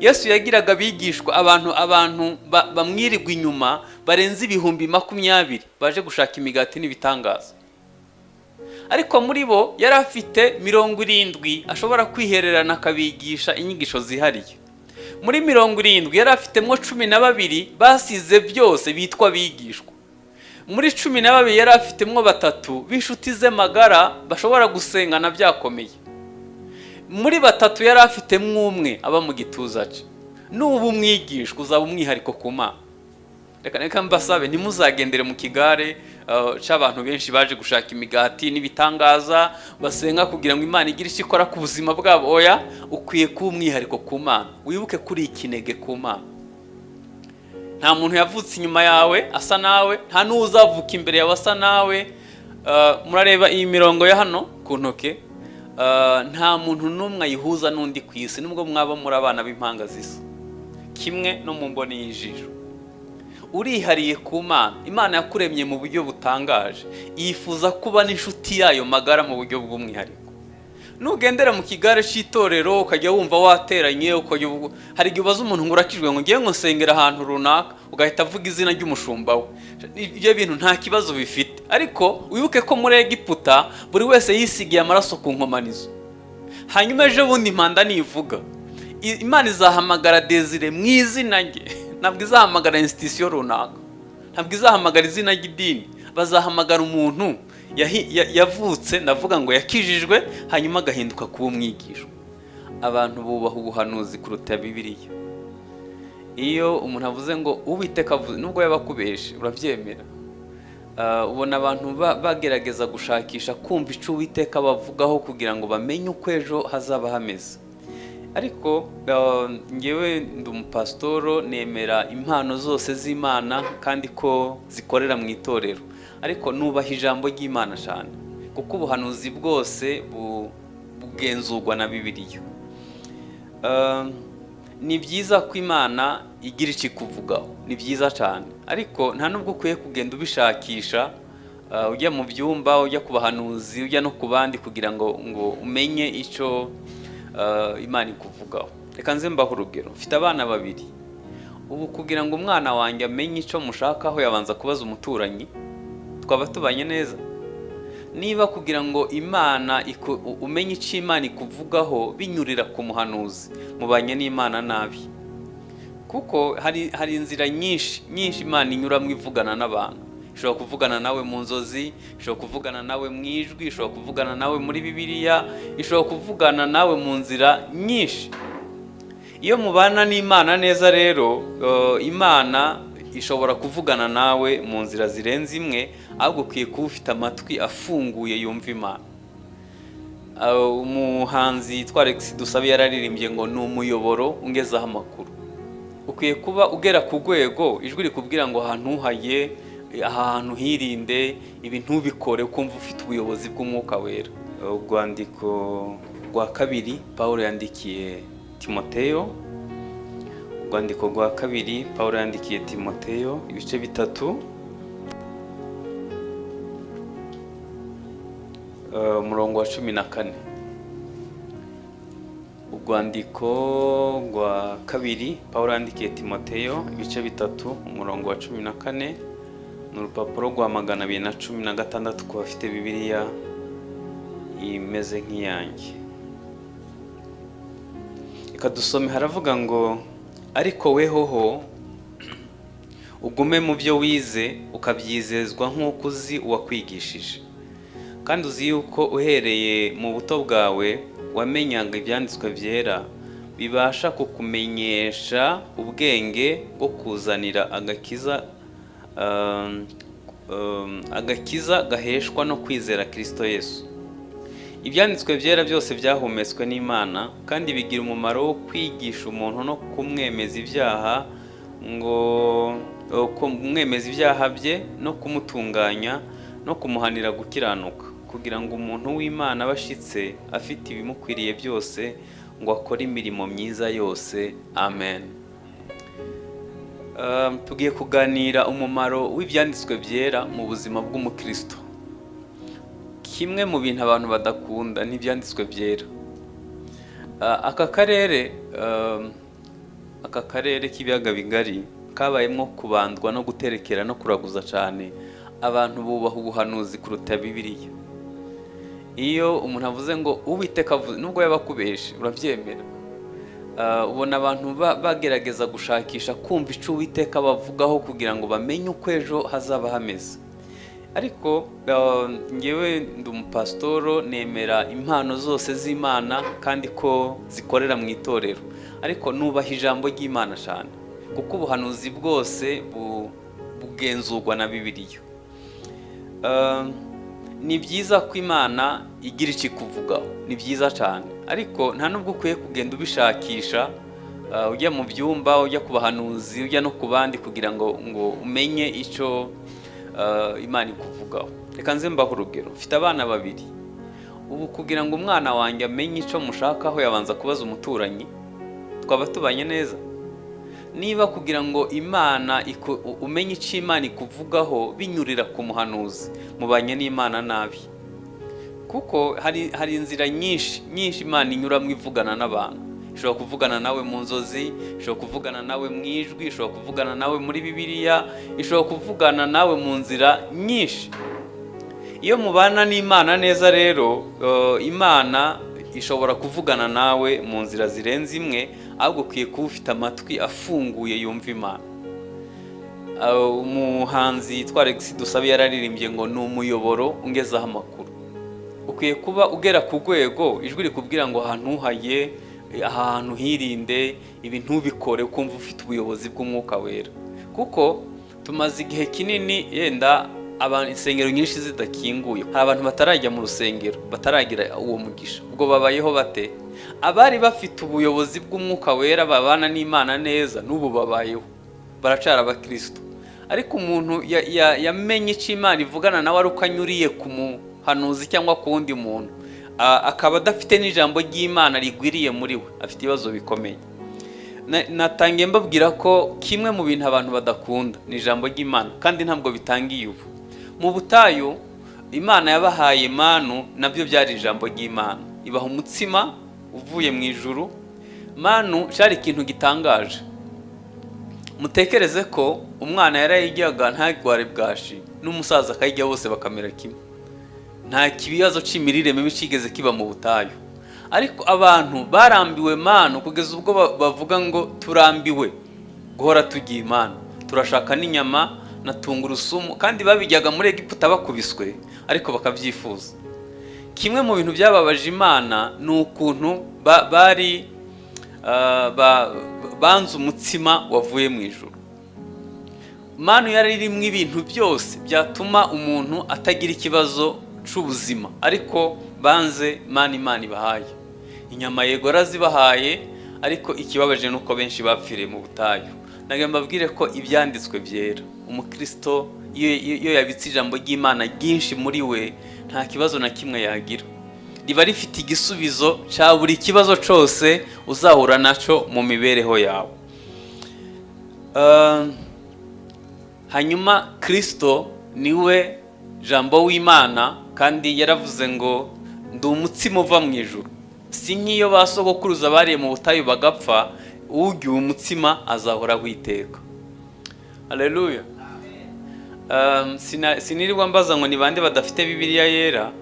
Yesu yagiraga abigishwa abantu bamwirirwa inyuma barenze 20,000 baje gushaka imigati n'ibitangaza. Ariko muri bo yari afite 70 ashobora kwihererana akabigisha inyigisho zihariye. Muri 70 yari afitemo 12 basize byose bitwa bigishwa. Muri 12 yari afitemo 3 b'inshuti ze magara bashobora gusengana byakomeye. Muri 3 yari afitemo 1 aba mu gituza cye. N'ubu umwigishwa uzaba umwihariko ku Mana. Reka mbasabe ntimuzagendere mu kigare cy'abantu benshi baje gushaka imigati n'ibitangaza basenga kugira ngo Imana igire icyo ikora ku buzima bwabo. Oya, ukwiye kuba umwihariko ku Mana. Wibuke kuri ikinege ku Mana. Nta muntu yavutse inyuma yawe asa nawe, nta n'uzavuka imbere yawe asa nawe. Murareba iyi mirongo ya hano ku ntoke, nta muntu n'umwe ayihuza n'undi ku isi nubwo mwaba muri abana b'impanga zisa, kimwe no mu mboni y'ijisho. Urihariye ku Mana. Imana yakuremye mu buryo butangaje, yifuza kuba n'inshuti yayo magara mu buryo bw'umwihariko. Nugendera mu kigare cy'itorero ukajya wumva wateranye, hari igihe ubaza umuntu ngo urakijwe ngo ngiye ngo nsengera ahantu runaka, ugahita avuga izina ry'umushumba we. Ibyo bintu nta kibazo bifite, ariko wibuke ko muri Egiputa buri wese yisigiye amaraso ku nkomanizo. Hanyuma ejo bundi impanda nivuga, Imana izahamagara Desire mu izina rye. Ntabwo izahamagara institution runaka, ntabwo izahamagara izina ry'idini. Bazahamagara umuntu yavutse, ndavuga ngo yakijijwe, hanyuma agahinduka kuba umwigisho. Abantu bubaha ubuhanuzi kuruta Bibiliya. Iyo umuntu avuze ngo Uwiteka avuze, nubwo yabakubeshe urabyemera. Ubona abantu bagerageza gushakisha kumva icyo Uwiteka bavugaho kugira ngo bamenye uko ejo hazaba hameze. Ariko ngewe ndi umupasitoro, nemera impano zose z'Imana kandi ko zikorera mu itorero, ariko nubaha ijambo ry'Imana cyane kuko ubuhanuzi bwose bugenzurwa na Bibiliya. Ni byiza ko Imana igira icyo ikuvugaho, ni byiza cyane, ariko nta nubwo ukwiye kugenda ubishakisha ujya mu byumba, ujya ku bahanuzi, ujya no ku bandi kugira ngo umenye icyo Imana ikuvugaho. Reka nze mbaho urugero. Mfite abana 2. Ubu kugira ngo umwana wanjye amenye icyo mushakaho yabanza kubaza umuturanyi, twaba tubanye neza. Niba kugira ngo Imana umenye icyo Imana ikuvugaho binyurira ku muhanuzi, mubanye n'Imana nabi. Kuko hari inzira nyinshi Imana inyuramo ivugana n'abantu. Ishobora kuvugana nawe mu nzozi, ishobora kuvugana nawe mu ijwi, ishobora kuvugana nawe muri Bibiliya, ishobora kuvugana nawe mu nzira nyinshi. Iyo mubana n'Imana neza rero, Imana ishobora kuvugana nawe mu nzira zirenze imwe, ahubwo ukwiye kuba ufite amatwi afunguye yumva Imana. Umuhanzi Alex Dusabe yararirimbye ngo ni umuyoboro ungezaho amakuru. Ukwiye kuba ugera ku rwego ijwi rikubwira ngo ahantu uhaye, ahantu hirinde, ibintu bikore, ukumva ufite ubuyobozi bw'Umwuka Wera. Urwandiko rwa 2 Pawulo yandikiye Timoteyo. Urwandiko rwa 2 Pawulo yandikiye Timoteyo, ibice 3, umurongo wa 14. Urwandiko rwa 2 Pawulo yandikiye Timoteyo, ibice 3, umurongo wa 14. N'urupapuro rwa 216 ku bafite Bibiliya imeze nk'iyanjye. Reka dusome. Haravuga ngo ariko wehoho ugume mu byo wize ukabyizezwa nk'uko uzi uwakwigishije, kandi uzi yuko uhereye mu buto bwawe wamenyaga ibyanditswe byera bibasha kukumenyesha ubwenge bwo kuzanira agakiza gaheshwa no kwizera Kristo Yesu. Ibyanditswe byera byose byahumetswe n'Imana kandi bigira umumaro wo kwigisha umuntu no kumwemeza ibyaha, kumwemeza ibyaha bye no kumutunganya no kumuhanira gukiranuka, kugira ngo umuntu w'Imana abashitse afite ibimukwiriye byose ngo akore imirimo myiza yose. Amen. Tugiye kuganira umumaro w'ibyanditswe byera mu buzima bw'umukristo. Kimwe mu bintu abantu badakunda n'ibyanditswe byera. Aka karere aka karere k'ibiyaga bigari kabayemo kubandwa no guterekera no kuraguza cyane, abantu bubaha ubuhanuzi kuruta Bibiliya. Iyo umuntu avuze ngo Uwiteka avuze, nubwo yabakubeshe urabyemera. Ubona abantu bagerageza gushakisha kumva icyo Uwiteka bavugaho kugira ngo bamenye uko ejo hazaba hameze. Ariko ngewe ndi umupasitoro, nemera impano zose z'Imana kandi ko zikorera mu itorero, ariko nubaha ijambo ry'Imana cyane, kuko ubuhanuzi bwose bugenzurwa na Bibiliya. Ni byiza ko Imana igira icyo ikuvugaho, ni byiza cyane, ariko nta nubwo ukwiye kugenda ubishakisha, ujya mu byumba, ujya ku bahanuzi, ujya no ku bandi kugira ngo umenye icyo Imana ikuvugaho. Reka nze mbaho urugero. Mfite abana babiri. Ubu kugira ngo umwana wanjye amenye icyo mushakaho yabanza kubaza umuturanyi, twaba tubanye neza. Niba kugira ngo Imana umenye icyo Imana ikuvugaho binyurira ku muhanuzi, mubanye n'Imana nabi. Kuko hari inzira nyinshi Imana inyuramo ivugana n'abantu. Ishobora kuvugana nawe mu nzozi, ishobora kuvugana nawe mu ijwi, ishobora kuvugana nawe muri Bibiliya, ishobora kuvugana nawe mu nzira nyinshi. Iyo mubana n'Imana neza rero, Imana ishobora kuvugana nawe mu nzira zirenze imwe, ahubwo ukwiye kuba ufite amatwi afunguye yumva Imana. Umuhanzi Alex Dusabe yararirimbye ngo ni umuyoboro ungezaho amakuru. Ukwiye kuba ugera ku rwego ijwi rikubwira ngo ahantu uhaye, ahantu hirinde, ibi ntubikore, ukumva ufite ubuyobozi bw'Umwuka Wera. Kuko tumaze igihe kinini yenda insengero nyinshi zidakinguye, hari abantu batarajya mu rusengero, bataragira uwo mugisha. Ubwo babayeho bate? Abari bafite ubuyobozi bw'Umwuka Wera babana n'Imana neza, n'ubu babayeho, baracara abakristo. Ariko umuntu yamenye icyo Imana ivugana nawe ari uko anyuriye ku muhanuzi cyangwa ku wundi muntu, akaba adafite n'ijambo ry'Imana rigwiriye muri we, afite ibibazo bikomeye. Natangiye mbabwira ko kimwe mu bintu abantu badakunda ni ijambo ry'Imana, kandi ntabwo bitangiye ubu. Mu butayu Imana yabahaye manu, nabyo byari ijambo ry'Imana. Ibaha umutsima uvuye mu ijuru. Manu cyari ikintu gitangaje. Mutekereze ko umwana yarayijyaga ntagware bwashi, n'umusaza akayijya bose bakamera kimwe. Nta kibazo cy'imirire mibi kigeze kiba mu butayu. Ariko abantu barambiwe manu kugeza ubwo bavuga ngo turambiwe guhora tugiye Imana, turashaka n'inyama na tungurusumu, kandi babijyaga muri Egiputa bakubiswe, ariko bakabyifuza. Kimwe mu bintu byababaje Imana ni ukuntu banze umutsima wavuye mu ijuru. Manu yari irimo ibintu byose byatuma umuntu atagira ikibazo c'ubuzima, ariko banze Imana ibahaye. Inyama yego arazibahaye, ariko ikibabaje nuko benshi bapfiriye mu butayu. Nage mbabwire ko ibyanditswe byera. Umukristo iyo yabitse ijambo ry'Imana ryinshi muri we, nta kibazo na kimwe yagira. Riba rifite igisubizo cya buri kibazo cyose uzahura naco mu mibereho yawe. Hanyuma Kristo niwe jambo w'Imana, kandi yaravuze ngo ndi umutsima uva mu ijuru. Si nk'iyo basogokuruza bariye mu butayu bagapfa, urya umutsima azahora witeka. Haleluya. Sinirirwa mbaza ngo ni bande badafite Bibiliya yera,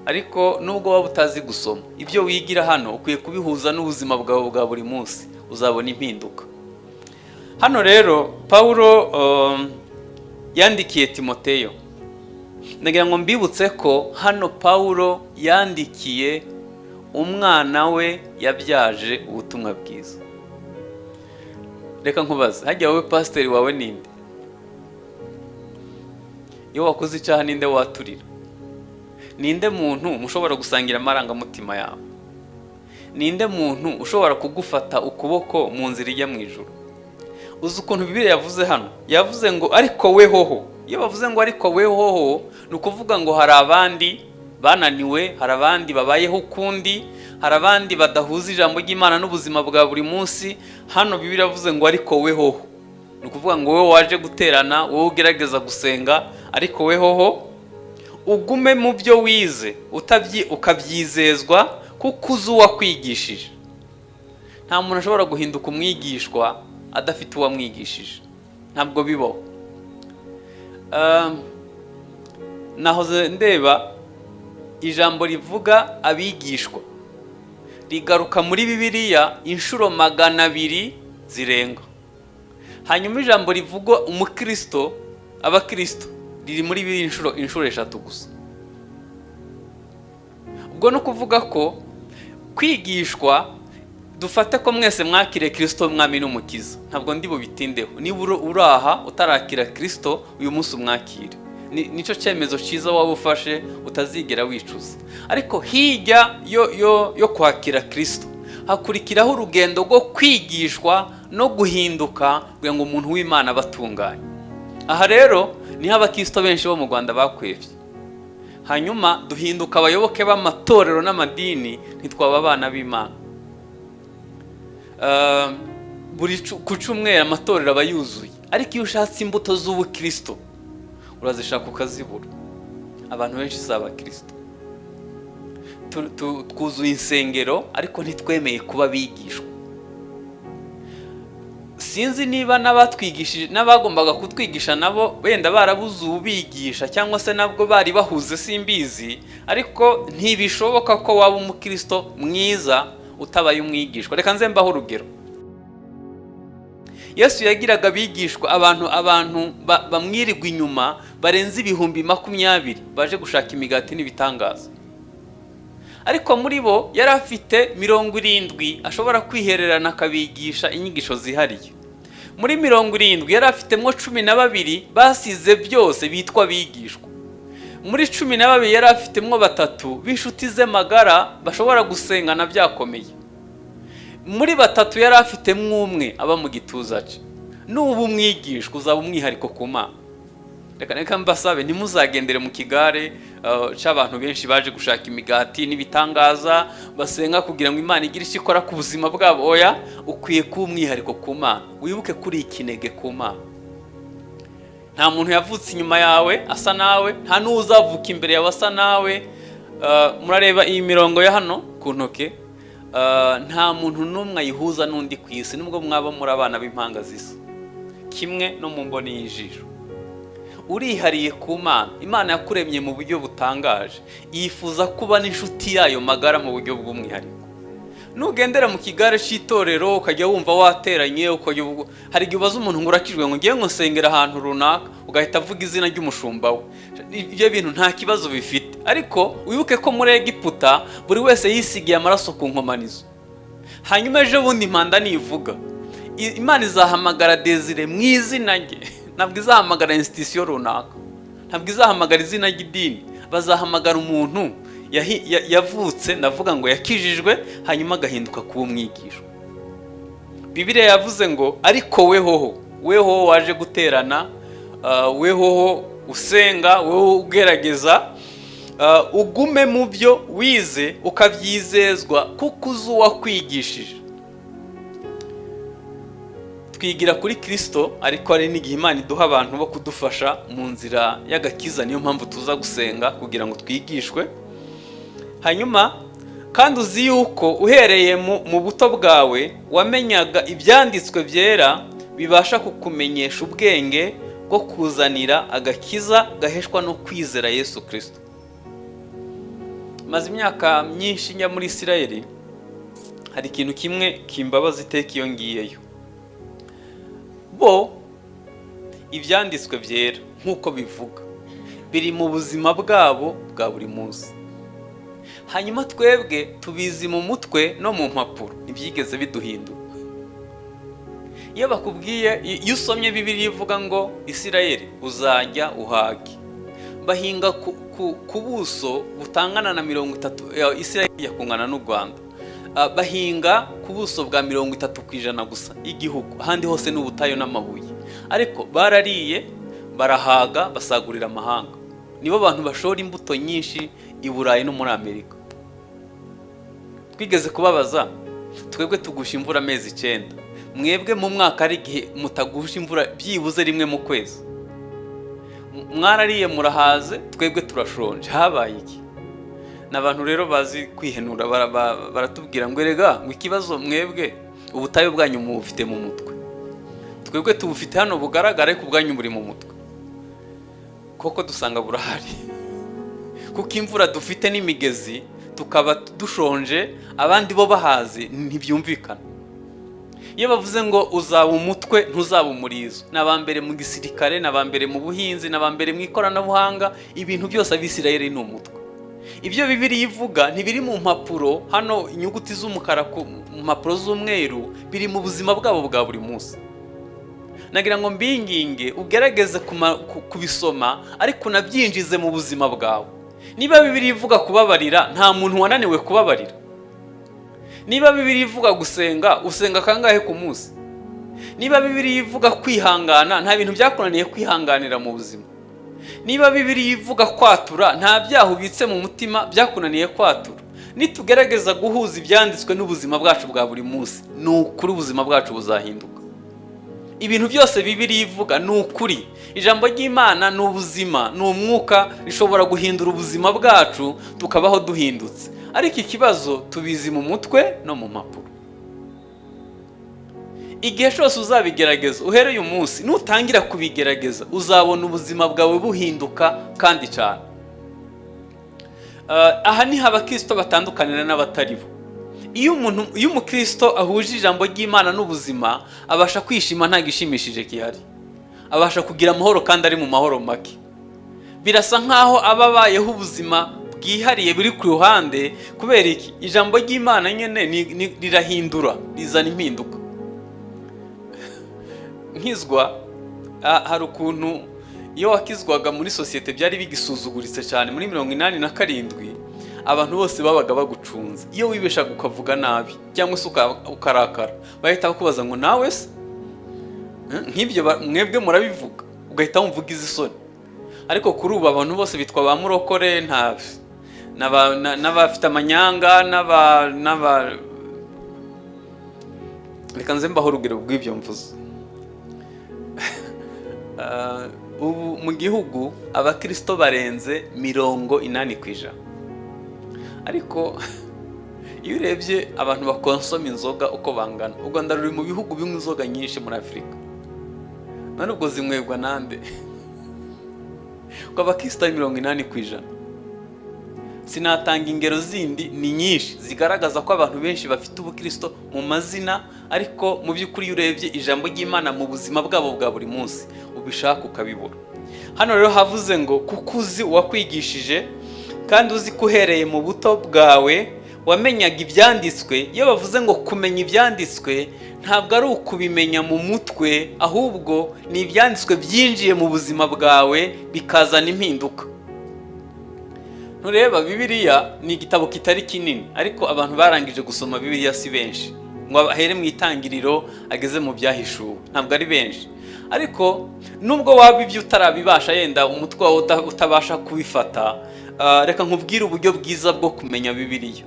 ariko nubwo waba utazi gusoma, ibyo wigira hano ukwiye kubihuza n'ubuzima bwawe bwa buri munsi, uzabona impinduka. Hano rero Paulo yandikiye Timoteyo. Nagira ngo mbibutse ko hano Paulo yandikiye umwana we yabyaje ubutumwa bwiza. Reka nkubaza, hajya wowe pasiteri wawe ninde? Iyo wakoze icyaha ninde waturira? Ninde muntu mushobora gusangira amarangamutima yawe? Ninde muntu ushobora kugufata ukuboko mu nzira ijya mu ijuru? Uzi ukuntu Bibiliya yavuze hano? Yavuze ngo ariko wehoho. Iyo bavuze ngo ariko wehoho, ni ukuvuga ngo hari abandi bananiwe, hari abandi babayeho ukundi, hari abandi badahuza ijambo ry'Imana n'ubuzima bwa buri munsi. Hano Bibiliya yavuze ngo ariko wehoho, ni ukuvuga ngo wowe waje guterana, wowe ugerageza gusenga, ariko wehoho ugume mu byo wize, ukabyizezwa kuko uzi uwakwigishije. Nta muntu ashobora guhinduka umwigishwa adafite uwamwigishije, ntabwo bibaho. Nahoze ndeba ijambo rivuga abigishwa rigaruka muri Bibiliya inshuro 200 zirenga. Hanyuma ijambo rivuga umukristo, abakristo, riri muri Bibiliya inshuro 3 gusa. Ubwo no kuvuga ko kwigishwa, dufate ko mwese mwakire Kristo mwami n'umukiza, ntabwo ndi bubitindeho. Niba uraha utarakira Kristo, uyu munsi umwakire, nico cyemezo cyiza waba ufashe utazigera wicuza. Ariko hirya yo kwakira Kristo hakurikiraho urugendo rwo kwigishwa no guhinduka kugira ngo umuntu w'Imana abatunganye. Aha rero niho abakristo benshi bo mu Rwanda bakwevye. Hanyuma duhinduka abayoboke b'amatorero n'amadini, ntitwaba abana b'Imana. Buri ku cyumweru amatorero aba yuzuye, ariko iyo ushatse imbuto z'ubukristo urazishaka ukazibura. Abantu benshi si abakristo. Twuzuye insengero ariko ntitwemeye kuba bigishwa. Sinzi niba n'abatwigishije n'abagombaga kutwigisha nabo wenda barabuze ubigisha cyangwa se nabwo bari bahuze, simbizi, ariko ntibishoboka ko waba umukristo mwiza utabaye umwigishwa. Reka nze mbaho urugero. Yesu yagiraga abigishwa abantu bamwirirwa inyuma barenze 20,000 baje gushaka imigati n'ibitangaza. Ariko muri bo yari afite 70 ashobora kwihererana akabigisha inyigisho zihariye. Muri 70 yari afitemo 12 basize byose bitwa bigishwa. Muri 12 yari afitemo 3 b'inshuti ze magara bashobora gusengana byakomeye. Muri 3 yari afitemo 1 aba mu gituza cye. N'ubu umwigishwa uzaba umwihariko ku Mana. Reka mbasabe ntimuzagendere mu kigare cy'abantu benshi baje gushaka imigati n'ibitangaza basenga kugira ngo Imana igire icyo ikora ku buzima bwabo. Oya, ukwiye kuba umwihariko ku Mana. Wibuke kuri ikinege ku Mana. Nta muntu yavutse inyuma yawe asa nawe, nta n'uzavuka imbere yawe asa nawe. Murareba iyi mirongo ya hano ku ntoke, nta muntu n'umwe ayihuza n'undi ku isi, nubwo mwaba muri abana b'impanga zisa, kimwe no mu mboni y'ijisho. Urihariye ku Mana. Imana yakuremye mu buryo butangaje, yifuza kuba n'inshuti yayo magara mu buryo bw'umwihariko. Nugendera mu kigare cy'itorero ukajya wumva wateranye, hari igihe ubaza umuntu ngo urakijwe ngo ngiye nsengera ahantu runaka, ugahita avuga izina ry'umushumba we. Ibyo bintu nta kibazo bifite, ariko wibuke ko muri Egiputa buri wese yisigiye amaraso ku nkomanizo. Hanyuma ejo bundi impanda nivuga, Imana izahamagara Desire mu izina rye. Ntabwo izahamagara institution runaka, ntabwo izahamagara izina ry'idini. Bazahamagara umuntu yavutse, ndavuga ngo yakijijwe, hanyuma agahinduka kuba umwigisha. Bibiliya yavuze ngo ariko wehoho waje guterana, wehoho usenga, wehoho ugerageza, ugume mu byo wize ukabyizezwa kuko uzi uwakwigishije. Twigira kuri Kristo, ariko ari n'igihe Imana iduha abantu bo kudufasha mu nzira y'agakiza. Niyo mpamvu tuza gusenga kugira ngo twigishwe. Hanyuma kandi uzi yuko uhereye mu buto bwawe wamenyaga ibyanditswe byera bibasha kukumenyesha ubwenge bwo kuzanira agakiza gaheshwa no kwizera Yesu Kristo. Maze imyaka myinshi njya muri Isirayeli, hari ikintu kimwe kimbabaza iteka iyo ngiyeyo. Bo ibyanditswe byera nk'uko bivuga biri mu buzima bwabo bwa buri munsi. Hanyuma twebwe tubizi mu mutwe no mu mpapuro, ntibyigeze biduhindura. Iyo bakubwiye, iyo usomye Bibiliya ivuga ngo Isirayeli uzajya uhage, bahinga ku buso butangana na 30, Isirayeli yakungana n'u Rwanda. Bahinga ku buso bwa 30% gusa igihugu, ahandi hose n'ubutayo n'amabuye. Ariko barariye, barahaga, basagurira amahanga. Nibo bantu bashora imbuto nyinshi i Burayi no muri Amerika. Twigeze kubabaza, twebwe tugusha imvura amezi 9, mwebwe mu mwaka ari igihe mutagusha imvura byibuze rimwe mu kwezi. Mwarariye murahaze, twebwe turashonje. Habaye iki? N'abantu rero bazi kwihenura, baratubwira ngo erega ngo ikibazo mwebwe ubutayo bwanyu mufite mu mutwe. twebwe tubufite hano bugaragare ku bwanyu buri mu mutwe, koko dusanga burahari, kuko imvura dufite n'imigezi tukaba dushonje abandi bo bahazi ntibyumvikana. Iyo bavuze ngo uzaba umutwe ntuzaba umurizo, n'abambere mu gisirikare, n'abambere mu buhinzi, n'abambere mu ikoranabuhanga, ibintu byose abisirayeli ni umutwe. Ibyo Bibiliya ivuga ntibiri mu mpapuro hano inyuguti z'umukara ku mpapuro z'umweru, biri mu buzima bwabo bwa buri munsi. Nagira ngo mbinginge ugerageze kubisoma ariko unabyinjize mu buzima bwawe. Niba Bibiliya ivuga kubabarira, nta muntu wananiwe kubabarira. Niba Bibiliya ivuga gusenga, usenga kangahe ku munsi? Niba Bibiliya ivuga kwihangana, nta bintu byakunaniye kwihanganira mu buzima. Niba Bibiliya ivuga kwatura, nta byaha ubitse mu mutima byakunaniye kwatura. Nitugerageza guhuza ibyanditswe n'ubuzima bwacu bwa buri munsi, ni ukuri ubuzima bwacu buzahinduka. Ibintu byose Bibiliya ivuga ni ukuri. Ijambo ry'Imana ni ubuzima, ni umwuka, rishobora guhindura ubuzima bwacu tukabaho duhindutse. Ariko ikibazo tubizi mu mutwe no mu mpapuro. Igihe cyose uzabigerageza uhereye umunsi, nutangira kubigerageza uzabona ubuzima bwawe buhinduka kandi cyane. Aha ni abakristo batandukanira n'abatari bo. Iyo umukristo ahuje ijambo ry'Imana n'ubuzima, abasha kwishima nta gishimishije gihari, abasha kugira amahoro kandi ari mu mahoro make. Birasa nkaho ababayeho ubuzima bwihariye buri ku ruhande. Kubera iki? Ijambo ry'Imana nyene rirahindura, rizana impinduka. Nkizwa, hari ukuntu iyo wakizwaga muri sosiyete byari bigisuzuguritse cyane. Muri 87 abantu bose babaga bagucunze. Iyo wibeshaga ukavuga nabi cyangwa se ukarakara, bahita bakubaza ngo nawe se nk'ibyo mwebwe murabivuga, ugahita wumvuga izisoni. Ariko kuri ubu abantu bose bitwa ba murokore, n'abafite amanyanga, reka nze mbaho urugero rw'ibyo mvuze. Ubu mu gihugu abakristo barenze 80%. Ariko iyo urebye abantu bakonsoma inzoga uko bangana, u Rwanda ruri mu bihugu bimwe inzoga nyinshi muri Afurika. None ubwo zinywebwa nande? Ko abakristo 80%. Sinatanga ingero zindi, ni nyinshi zigaragaza ko abantu benshi bafite ubukristo mu mazina, ariko mu by'ukuri urebye ijambo ry'Imana mu buzima bwabo bwa buri munsi ubishaka ukabibura. Hano rero havuze ngo kuko uzi uwakwigishije kandi uzi ko uhereye mu buto bwawe wamenyaga ibyanditswe. Iyo bavuze ngo kumenya ibyanditswe, ntabwo ari ukubimenya mu mutwe, ahubwo ni ibyanditswe byinjiye mu buzima bwawe bikazana impinduka. Ntureba, Bibiliya ni igitabo kitari kinini, ariko abantu barangije gusoma Bibiliya si benshi. Ngo ahere mu itangiriro ageze mu byahishuwe, ntabwo ari benshi. Ariko nubwo waba ibyo utarabibasha, yenda umutwe wawe utabasha kubifata, reka nkubwire uburyo bwiza bwo kumenya Bibiliya.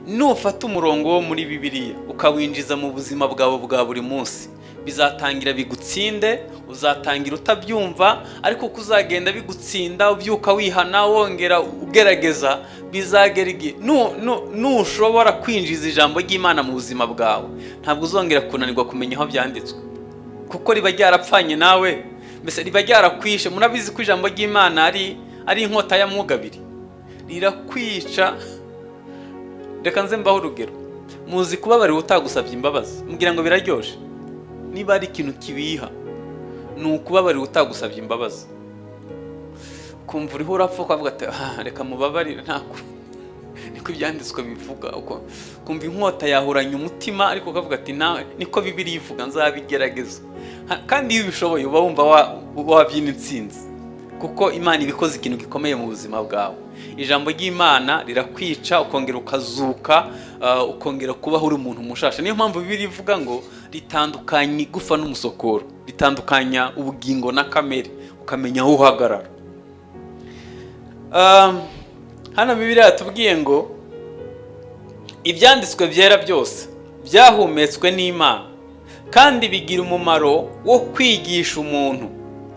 Nufata umurongo wo muri Bibiliya ukawinjiza mu buzima bwawe bwa buri munsi, bizatangira bigutsinde. Uzatangira utabyumva, ariko kuzagenda bigutsinda, ubyuka wihana, wongera ugerageza, bizagera igihe nushobora kwinjiza ijambo ry'Imana mu buzima bwawe, ntabwo uzongera kunanirwa kumenya aho byanditswe, kuko riba ryarapfanye nawe, mbese riba ryarakwishe. Murabizi ko ijambo ry'Imana ari inkota ya mwugabiri, rirakwica. Reka nze mbaho urugero. Muzi kubabarira utagusabye imbabazi, mbwira ngo biraryoshe? Niba ari ikintu kibiha, ni ukubabarira utagusabye imbabazi. Kumva uriho urapfa ukavuga ati reka mubabarire, niko ibyanditswe bivuga. Kumva inkota yahuranya umutima, ariko ukavuga ati nawe niko Bibiliya ivuga, nzabigerageza. Kandi iyo ubishoboye uba wumva wabyina intsinzi, kuko Imana ibikoze ikintu gikomeye mu buzima bwawe. Ijambo ry'Imana rirakwica, ukongera ukazuka, ukongera kubaho uri umuntu mushasha. Niyo mpamvu Bibiliya ivuga ngo ritandukanya igufa n'umusokoro, ritandukanya ubugingo na kamere, ukamenya aho uhagarara. Hano Bibiliya yatubwiye ngo ibyanditswe byera byose byahumetswe n'Imana kandi bigira umumaro wo kwigisha umuntu.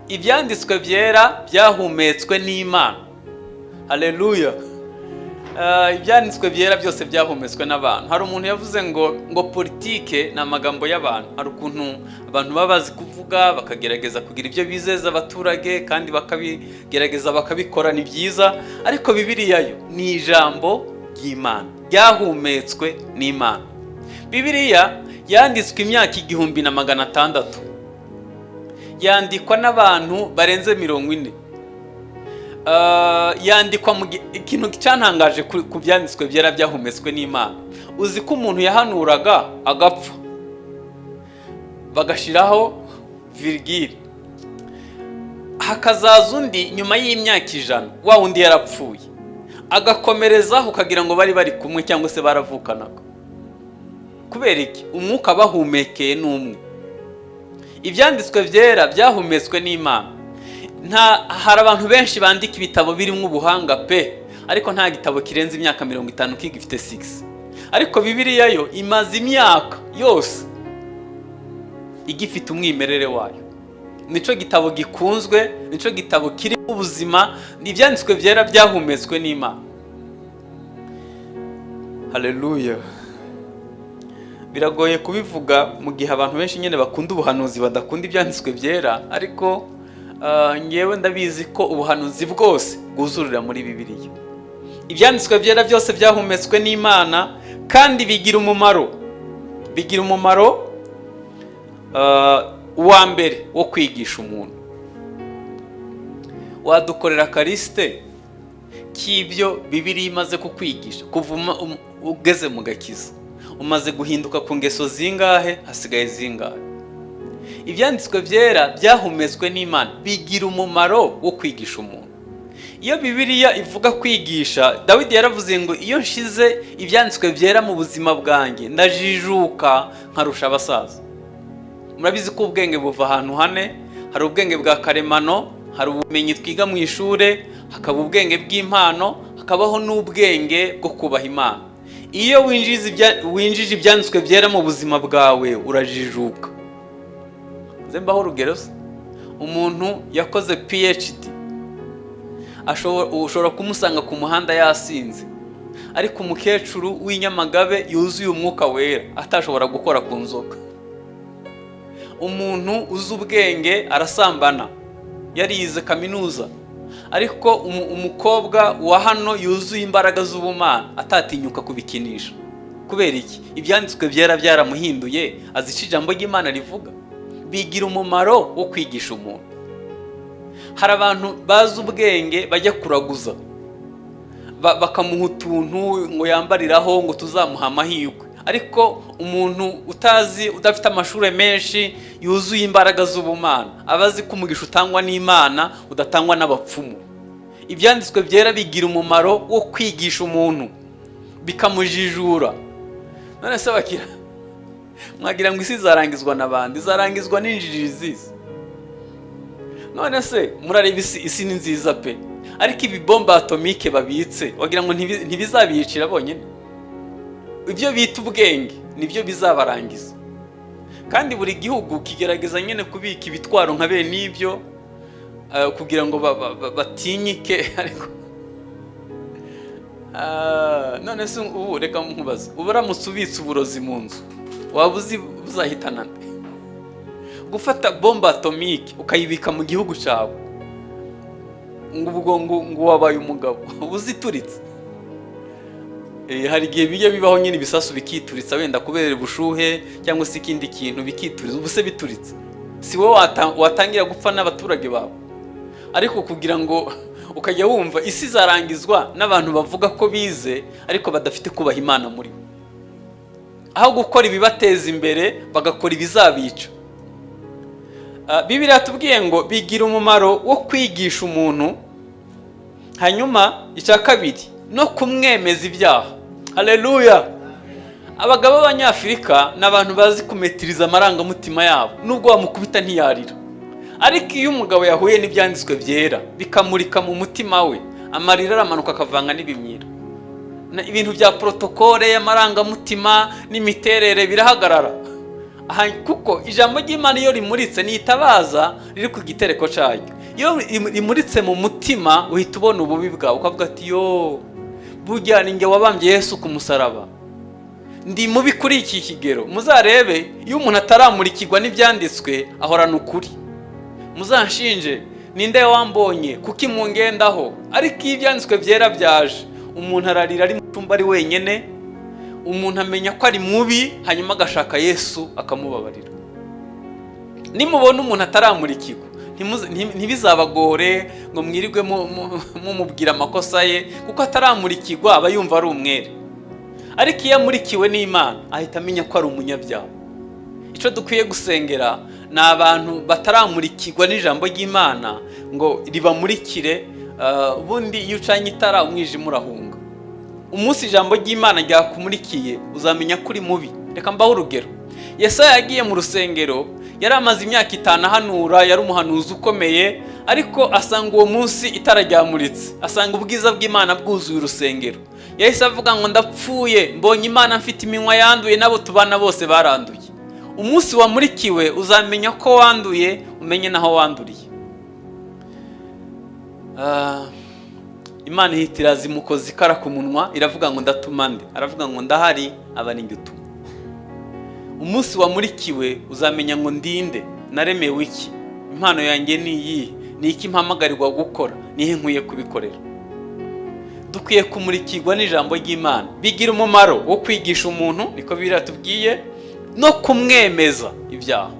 Ibyanditswe byera byahumetswe n'Imana. Haleluya. ibyanditswe byera byose byahumetswe n'abantu. Hari umuntu yavuze ngo politike ni amagambo y'abantu. Hari ukuntu abantu baba bazi kuvuga bakagerageza kugira ibyo bizeza abaturage kandi bakabigerageza bakabikora, ni byiza, ariko Bibiliya yo ni ijambo ry'Imana ryahumetswe n'Imana. Bibiliya yanditswe imyaka 1600, yandikwa n'abantu barenze 40. Yandikwa mu ikintu cyantangaje ku byanditswe byera byahumetswe n'Imana. Uzi ko umuntu yahanuraga agapfa bagashiraho virgule, hakazaza undi nyuma y'imyaka 100 wa undi yarapfuye, agakomerezaho ukagira ngo bari kumwe cyangwa se baravukanaga. Kubera iki? Umwuka bahumekeye n'umwe. Ibyanditswe byera byahumetswe n'Imana. Hari abantu benshi bandika ibitabo birimo ubuhanga pe, ariko nta gitabo kirenze imyaka 50 kigifite 6. Ariko Bibiliya yo imaze imyaka yose igifite umwimerere wayo. Nico gitabo gikunzwe, nico gitabo kiri ubuzima. Ibyanditswe byera byahumetswe n'Imana. Haleluya. Biragoye kubivuga mu gihe abantu benshi nyene bakunda ubuhanuzi badakunda ibyanditswe byera, ariko ngewe ndabizi ko ubuhanuzi bwose bwuzurira muri Bibiliya. Ibyanditswe byera byose byahumetswe n'Imana kandi bigira umumaro. Bigira umumaro uwa mbere wo kwigisha umuntu. Wadukorera kariste k'ibyo Bibiliya imaze kukwigisha kuva ugeze mu gakiza. Umaze guhinduka ku ngeso zingahe, hasigaye zingahe? Ibyanditswe byera byahumetswe n'Imana bigira umumaro wo kwigisha umuntu. Iyo Bibiliya ivuga kwigisha, Dawidi yaravuze ngo iyo nshize ibyanditswe byera mu buzima bwanjye ndajijuka nkarusha abasaza. Murabizi ko ubwenge buva ahantu hane. Hari ubwenge bwa karemano, hari ubumenyi twiga mu ishure, hakaba ubwenge bw'impano, hakabaho n'ubwenge bwo kubaha Imana. Iyo winjije ibyanditswe byera mu buzima bwawe urajijuka. Zembaho urugero, umuntu yakoze PhD ushobora kumusanga ku muhanda yasinze, ariko umukecuru w'inyamagabe yuzuye umwuka wera atashobora gukora ku nzoga. Umuntu uzi ubwenge arasambana, yarize kaminuza, ariko umukobwa wa hano yuzuye imbaraga z'ubumana atatinyuka kubikinisha. Kubera iki? Ibyanditswe byera byaramuhinduye, azica ijambo ry'Imana rivuga. Bigira umumaro wo kwigisha umuntu. Hari abantu bazi ubwenge bajya kuraguza, bakamuha utuntu ngo yambariraho ngo tuzamuha amahirwe, ariko umuntu udafite amashuri menshi yuzuye imbaraga z'ubumana abazi ko umugisha utangwa n'Imana udatangwa n'abapfumu. Ibyanditswe byera bigira umumaro wo kwigisha umuntu, bikamujijura. None se mwagira ngo isi zarangizwa n'abandi? Zarangizwa n'injiji zizi. None se murareba isi ni nziza pe, ariko ibi bomba atomike babitse wagira ngo ntibizabiyicira bonyine. Ibyo bita ubwenge nibyo bizabarangiza. Kandi buri gihugu kigerageza nyene kubika ibitwaro nka bene nibyo kugira ngo batinyike. Ariko none se ubu reka nkubaza, uburamutse ubitse uburozi mu nzu waba uzi buzahitana nde? Gufata bomba atomike ukayibika mu gihugu cyawe ngo wabaye umugabo uzituritse. Hari igihe bijya bibaho nyine ibisasu bikituritsa, wenda kubera ubushuhe cyangwa se ikindi kintu bikituriza. Ubuse bituritse si wowe watangira gupfa n'abaturage bawe. Ariko kugira ngo ukajya wumva isi zarangizwa n'abantu bavuga ko bize ariko badafite kubaha Imana muri bo. Aho gukora ibibateza imbere bagakora ibizabica. Bibiliya tubwiye ngo bigira umumaro wo kwigisha umuntu. Hanyuma icya kabiri no kumwemeza ibyaha. Haleluya. Abagabo b'Abanyafrika n'abantu bazi kumetiriza amarangamutima yabo, nubwo bamukubita ntiyarira. Ariko iyo umugabo yahuye n'ibyanditswe byera bikamurika mu mutima we, amarira aramanuka akavanga n'ibimyira. Ibintu bya protokole y'amarangamutima n'imiterere birahagarara. Kuko ijambo ry'Imana iyo rimuritse nitabaza riri ku gitereko cyayo. Iyo rimuritse mu mutima uhita ubona ububi bwawe ukavuga ati yo burya ni nge wabambye Yesu ku musaraba, ndi mubi kuri iki kigero. Muzarebe iyo umuntu ataramurikirwa n'ibyanditswe ahorana ukuri. Muzanshinje ninde wambonye kuki mungendaho, ariko iyo ibyanditswe byera byaje umuntu ararira ari mu cyumba ari wenyene, umuntu amenya ko ari mubi, hanyuma agashaka Yesu akamubabarira. Nimubona umuntu ataramurikirwa ntibizabagore ngo mwirirwe mumubwira amakosa ye, kuko ataramurikirwa aba yumva ari umwere. Ariko iyo amurikiwe n'Imana ahita amenya ko ari umunyabyaha. Icyo dukwiye gusengera ni abantu bataramurikirwa n'ijambo ry'Imana ngo ribamurikire. Ubundi iyo ucanye itara umwijima urahunga. Umunsi ijambo ry'Imana ryakumurikiye uzamenya ko uri mubi. Reka mbaho urugero. Yesaya yagiye mu rusengero, yari amaze imyaka 5 ahanura, yari umuhanuzi ukomeye, ariko asanga uwo munsi itara ryamuritse, asanga ubwiza bw'Imana bwuzuye urusengero. Yahise avuga ngo ndapfuye, mbonye Imana mfite iminwa yanduye, nabo tubana bose baranduye. Umunsi wamurikiwe uzamenya ko wanduye, umenye naho wanduriye. Imana ihitira zimukoze ikara ku munwa, iravuga ngo ndatuma nde, aravuga ngo ndahari, aba ni nge utuma. Umunsi wamurikiwe uzamenya ngo ndinde, naremewe iki, impano yanjye ni iyi, ni iki mpamagarirwa gukora, nihe nkwiye kubikorera. Dukwiye kumurikirwa n'ijambo ry'Imana, bigira umumaro wo kwigisha umuntu, niko biratubwiye, no kumwemeza ibyaha.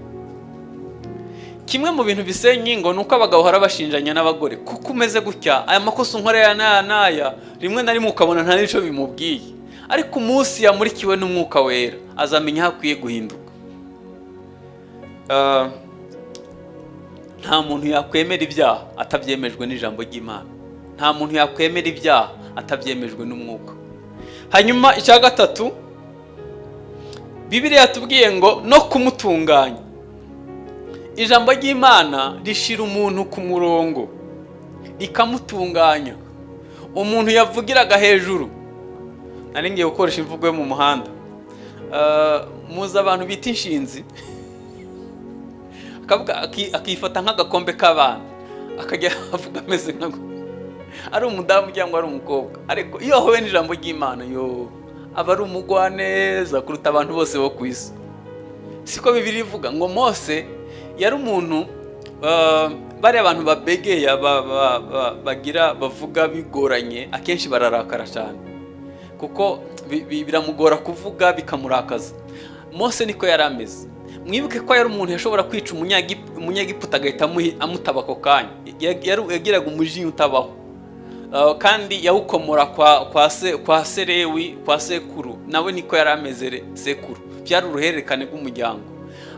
Kimwe mu bintu bisenya ingo nuko abagabo hora bashinjanya n'abagore, kuko umeze gutya, aya makosa unkorera naya rimwe na rimwe ukabona nta nico bimubwiye. Ariko umunsi yamurikiwe n'umwuka wera azamenya aho akwiye guhinduka. Nta muntu yakwemera ibyaha atabyemejwe n'ijambo ry'Imana. Nta muntu yakwemera ibyaha atabyemejwe n'umwuka. Hanyuma icya gatatu, Bibiliya yatubwiye ngo no kumutunganya. Ijambo ry'Imana rishira umuntu ku murongo, rikamutunganya. Umuntu yavugiraga hejuru, nari ngiye gukoresha imvugo yo mu muhanda, muza abantu bita inshinzi, akifata nk'agakombe k'abana, akajya avuga ameze nkago ari umudamu cyangwa ari umukobwa. Ariko iyo ahuye n'ijambo ry'Imana, yo aba ari umugwaneza kuruta abantu bose bo ku isi. Siko Bibiliya ivuga ngo Mose yari umuntu, bari abantu babegeya, bagira bavuga bigoranye, akenshi bararakara cyane kuko biramugora kuvuga bikamurakaza. Mose niko yari ameze. Mwibuke ko yari umuntu yashobora kwica umunyagiputa agahita amutaba ako kanya. Yagiraga umujinya utabaho, kandi yawukomora kwa Serewi, kwa sekuru, nawe niko yari ameze sekuru. Byari uruhererekane rw'umuryango.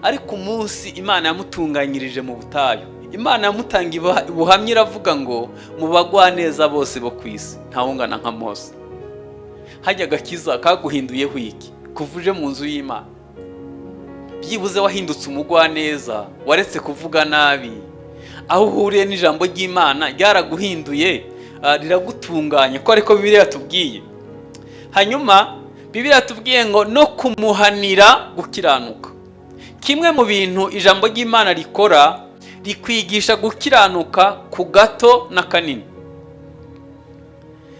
Ariko umunsi Imana yamutunganyirije mu butayu, Imana yamutanga ubuhamya, iravuga ngo mu bagwaneza bose bo ku isi ntawungana nka Mose. Hajya agakiza kaguhinduyeho iki kuvuje mu nzu y'Imana? Byibuze wahindutse umugwaneza, waretse kuvuga nabi, aho uhuriye n'ijambo ry'Imana ryaraguhinduye, riragutunganya, ko ariko Bibiliya yatubwiye. Hanyuma Bibiliya yatubwiye ngo no kumuhanira gukiranuka. Kimwe mu bintu ijambo ry'Imana rikora, rikwigisha gukiranuka ku gato na kanini.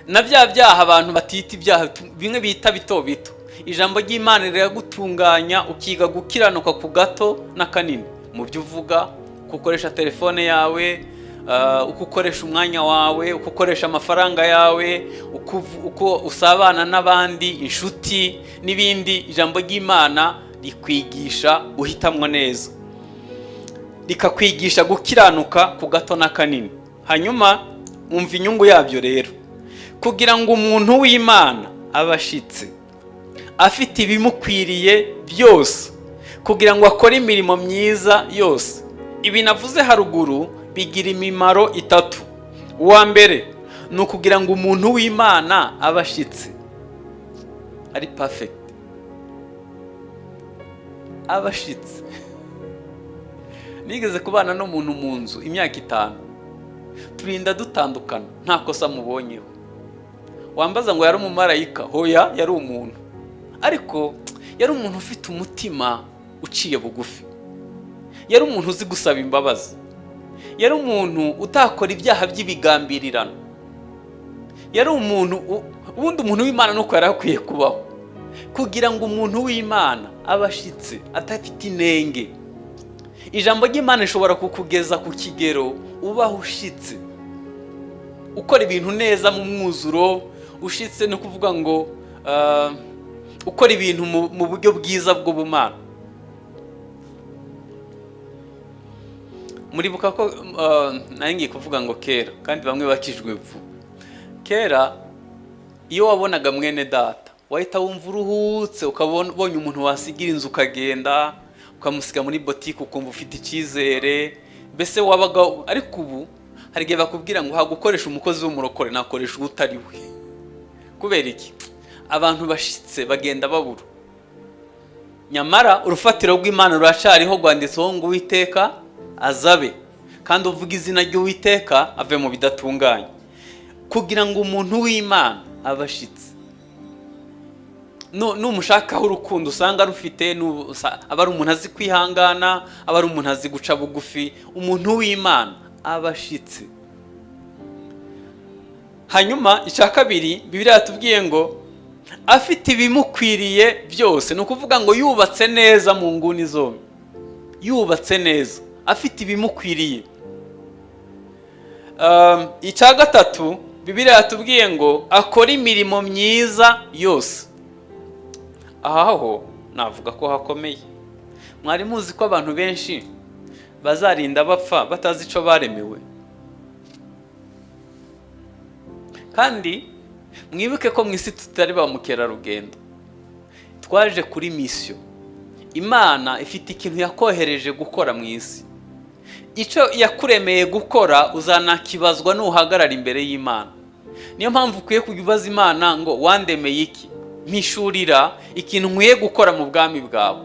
Na bya byaha abantu batita ibyaha bimwe bita bito bito, ijambo ry'Imana riragutunganya ukiga gukiranuka ku gato na kanini. Mu byo uvuga, ukoresha telefone yawe, ukoresha umwanya wawe, ukoresha amafaranga yawe, uko usabana n'abandi, inshuti n'ibindi, ijambo ry'Imana rikwigisha guhitamwa neza, rikakwigisha gukiranuka ku gato na kanini. Hanyuma umva inyungu yabyo rero, kugira ngo umuntu w'Imana abashitse afite ibimukwiriye byose, kugira ngo akore imirimo myiza yose. Ibi navuze haruguru bigira imimaro itatu. Uwa mbere ni ukugira ngo umuntu w'Imana abashitse ari perfect, abashitse. Nigeze kubana n'umuntu mu nzu imyaka 5, turinda dutandukana, nta kosa mubonyeho. Wambaza ngo yari umumarayika? Hoya, yari umuntu, ariko yari umuntu ufite umutima uciye bugufi, yari umuntu uzi gusaba imbabazi, yari umuntu utakora ibyaha by'ibigambirirano, yari umuntu ubundi umuntu w'Imana nuko yarakwiye kubaho, kugira ngo umuntu w'Imana abashitse atafite inenge. Ijambo ry'Imana rishobora kukugeza ku kigero ubaho ushitse, ukora ibintu neza mu mwuzuro. Ushitse no kuvuga ngo ukora ibintu mu buryo bwiza bw'ubumana. Muribuka ko ngiye kuvuga ngo kera, kandi bamwe bakijwe vuba. Kera iyo wabonaga mwene data wahita wumva uruhutse, ukabonye umuntu wasigira inzu ukagenda ukamusiga muri botike ukumva ufite icyizere, mbese wabaga. Ariko ubu hari igihe bakubwira ngo hagukoresha umukozi w'umurokore, nakoresha utari we. Kubera iki? Abantu bashitse bagenda babura. Nyamara urufatiro rw'Imana ruracariho, rwanditseho ngo Uwiteka azabe, kandi uvuga izina ry'Uwiteka ave mu bidatunganye, kugira ngo umuntu w'Imana abashitse. Numushakaho urukundo usanga rufite, aba ari umuntu azi kwihangana, aba ari umuntu azi guca bugufi. Umuntu w'Imana abashitse. Hanyuma icya kabiri, Bibiliya yatubwiye ngo afite ibimukwiriye byose. Ni ukuvuga ngo yubatse neza mu nguni zombi, yubatse neza, afite ibimukwiriye. Icya gatatu, Bibiliya yatubwiye ngo akora imirimo myiza yose. Aho navuga ko hakomeye. Mwari muzi ko abantu benshi bazarinda bapfa batazi icyo baremewe? Kandi mwibuke ko mu isi tutari ba mukerarugendo, twaje kuri misiyo. Imana ifite ikintu yakohereje gukora mu isi. Icyo yakuremeye gukora uzanakibazwa nuhagarara imbere y'Imana. Niyo mpamvu ukwiye kubaza Imana ngo wandemeye iki? Mpishurira ikintu nkwiye gukora mu bwami bwawe.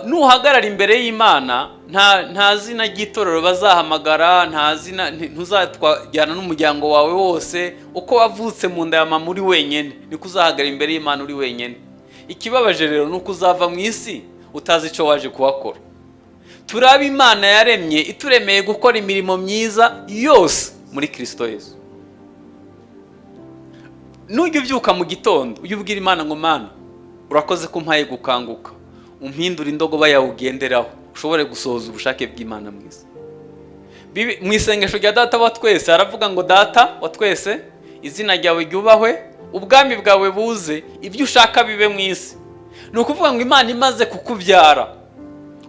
Nuhagarara imbere y'Imana, nta zina ry'itorero bazahamagara, nta zina, ntuzatwajyana n'umuryango wawe wose. Uko wavutse mu nda ya mama uri wenyine, niko uzahagarara imbere y'Imana uri wenyine. Ikibabaje rero nuko uzava mu isi utazi icyo waje kuhakora. Turaba Imana yaremye, ituremeye gukora imirimo myiza yose muri Kristo Yesu. Nujya ubyuka mu gitondo ujye ubwira Imana ngo Mana, urakoze ko mpaye gukanguka, umpindura indogoba yawe ugenderaho, ushobore gusohoza ubushake bw'Imana mu isi. Mu isengesho rya Data wa twese aravuga ngo Data wa twese, izina ryawe ryubahwe, ubwami bwawe buze, ibyo ushaka bibe mu isi. Ni ukuvuga ngo Imana imaze kukubyara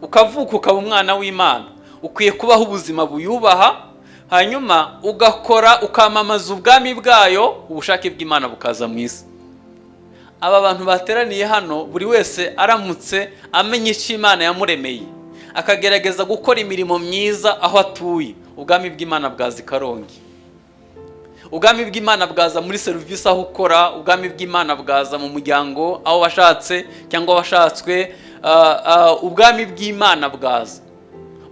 ukavuka ukaba umwana w'Imana, ukwiye kubaho ubuzima buyubaha, hanyuma ugakora ukamamaza ubwami bwayo, ubushake bw'Imana bukaza mu isi. Aba bantu bateraniye hano, buri wese aramutse amenye icyo Imana yamuremeye, akagerageza gukora imirimo myiza aho atuye, ubwami bw'Imana bwaza i Karongi. Ubwami bw'Imana bwaza muri serivisi aho ukora, ubwami bw'Imana bwaza mu muryango aho washatse cyangwa washatswe. Ubwami bw'Imana bwaza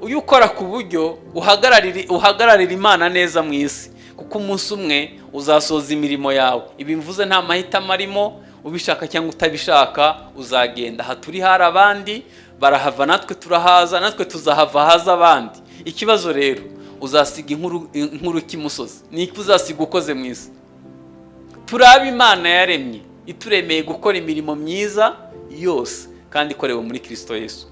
uyu ukora ku buryo uhagararira Imana neza mu isi, kuko umunsi umwe uzasoza imirimo yawe. Ibi mvuze nta mahitamo arimo, ubishaka cyangwa utabishaka uzagenda. Aha turi hari abandi barahava, natwe turahaza, natwe tuzahava haza abandi. Ikibazo rero, uzasiga inkuru cy'imusozi, niko uzasiga ukoze mu isi. Turaba Imana yaremye, ituremeye gukora imirimo myiza yose kandi ikorewe muri Kristo Yesu.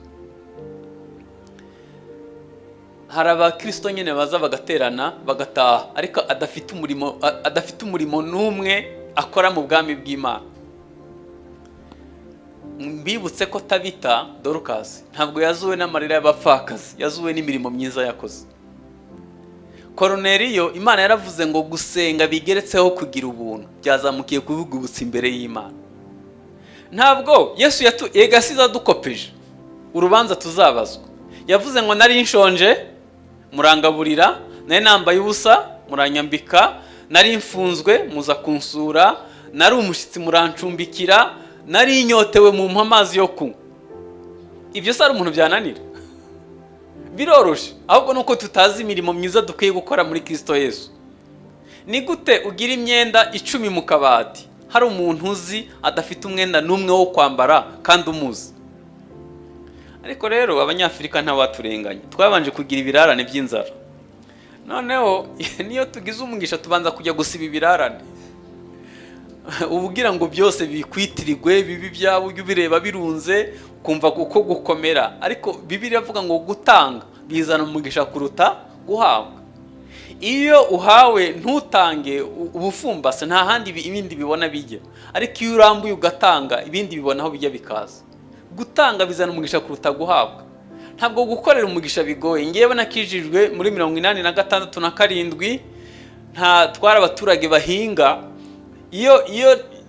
Hari abakristo nyine baza bagaterana bagataha, ariko adafite umurimo n'umwe akora mu bwami bw'Imana. Mbibutse ko Tabita Dorcas ntabwo yazuwe n'amarira y'abapfakazi, yazuwe n'imirimo myiza yakoze. Korneliyo, Imana yaravuze ngo gusenga bigeretseho kugira ubuntu byazamukiye kubugubutsa imbere y'Imana. Ntabwo Yesu yegasiza dukopeje urubanza tuzabazwa. Yavuze ngo nari nshonje murangaburira, nari nambaye ubusa muranyambika, nari mfunzwe muza kunsura, nari umushyitsi murancumbikira, nari inyotewe mu amazi yo kunywa. Ibyo se ari umuntu byananira? Biroroshe, ahubwo nuko tutazi imirimo myiza dukwiye gukora muri Kristo Yesu. Ni gute ugira imyenda 10 mu kabati, hari umuntu uzi adafite umwenda n'umwe wo kwambara kandi umuzi? Ariko rero abanyafrika ntabaturenganya, twabanje kugira ibirarane by'inzara. Noneho niyo tugize umugisha tubanza kujya gusiba ibirarane. ubugira ngo byose bikwitirirwe bibi byabo ujye ubireba birunze kumva uko gukomera, ariko Bibiliya avuga ngo gutanga bizana umugisha kuruta guhabwa. Iyo uhawe ntutange ubufumbase nta handi ibindi bibona bijya, ariko iyo urambuye ugatanga ibindi bibona aho bijya bikaza. Gutanga bizana umugisha kuruta guhabwa. Ntabwo gukorera umugisha bigoye. Ngewe nakijijwe muri 86 na 7 nta twara abaturage bahinga.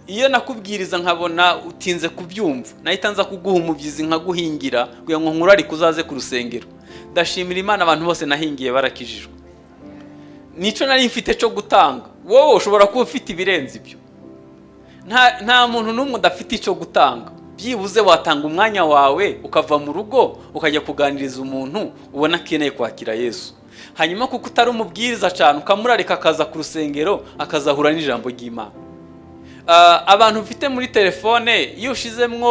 Iyo nakubwiriza nkabona utinze kubyumva nahita nza kuguha umubyizi nkaguhingira kugira ngo nkurari kuzaze ku rusengero. Ndashimira Imana abantu bose nahingiye barakijijwe. Nico nari mfite cyo gutanga. Wowe ushobora kuba ufite ibirenze ibyo. Nta muntu n'umwe udafite icyo gutanga. Byibuze watanga umwanya wawe ukava mu rugo ukajya kuganiriza umuntu ubona akeneye kwakira Yesu. Hanyuma kuko utari umubwiriza cyane ukamurarika akaza ku rusengero akazahura n'ijambo ry'Imana. Abantu ufite muri telefone iyo ushizemwo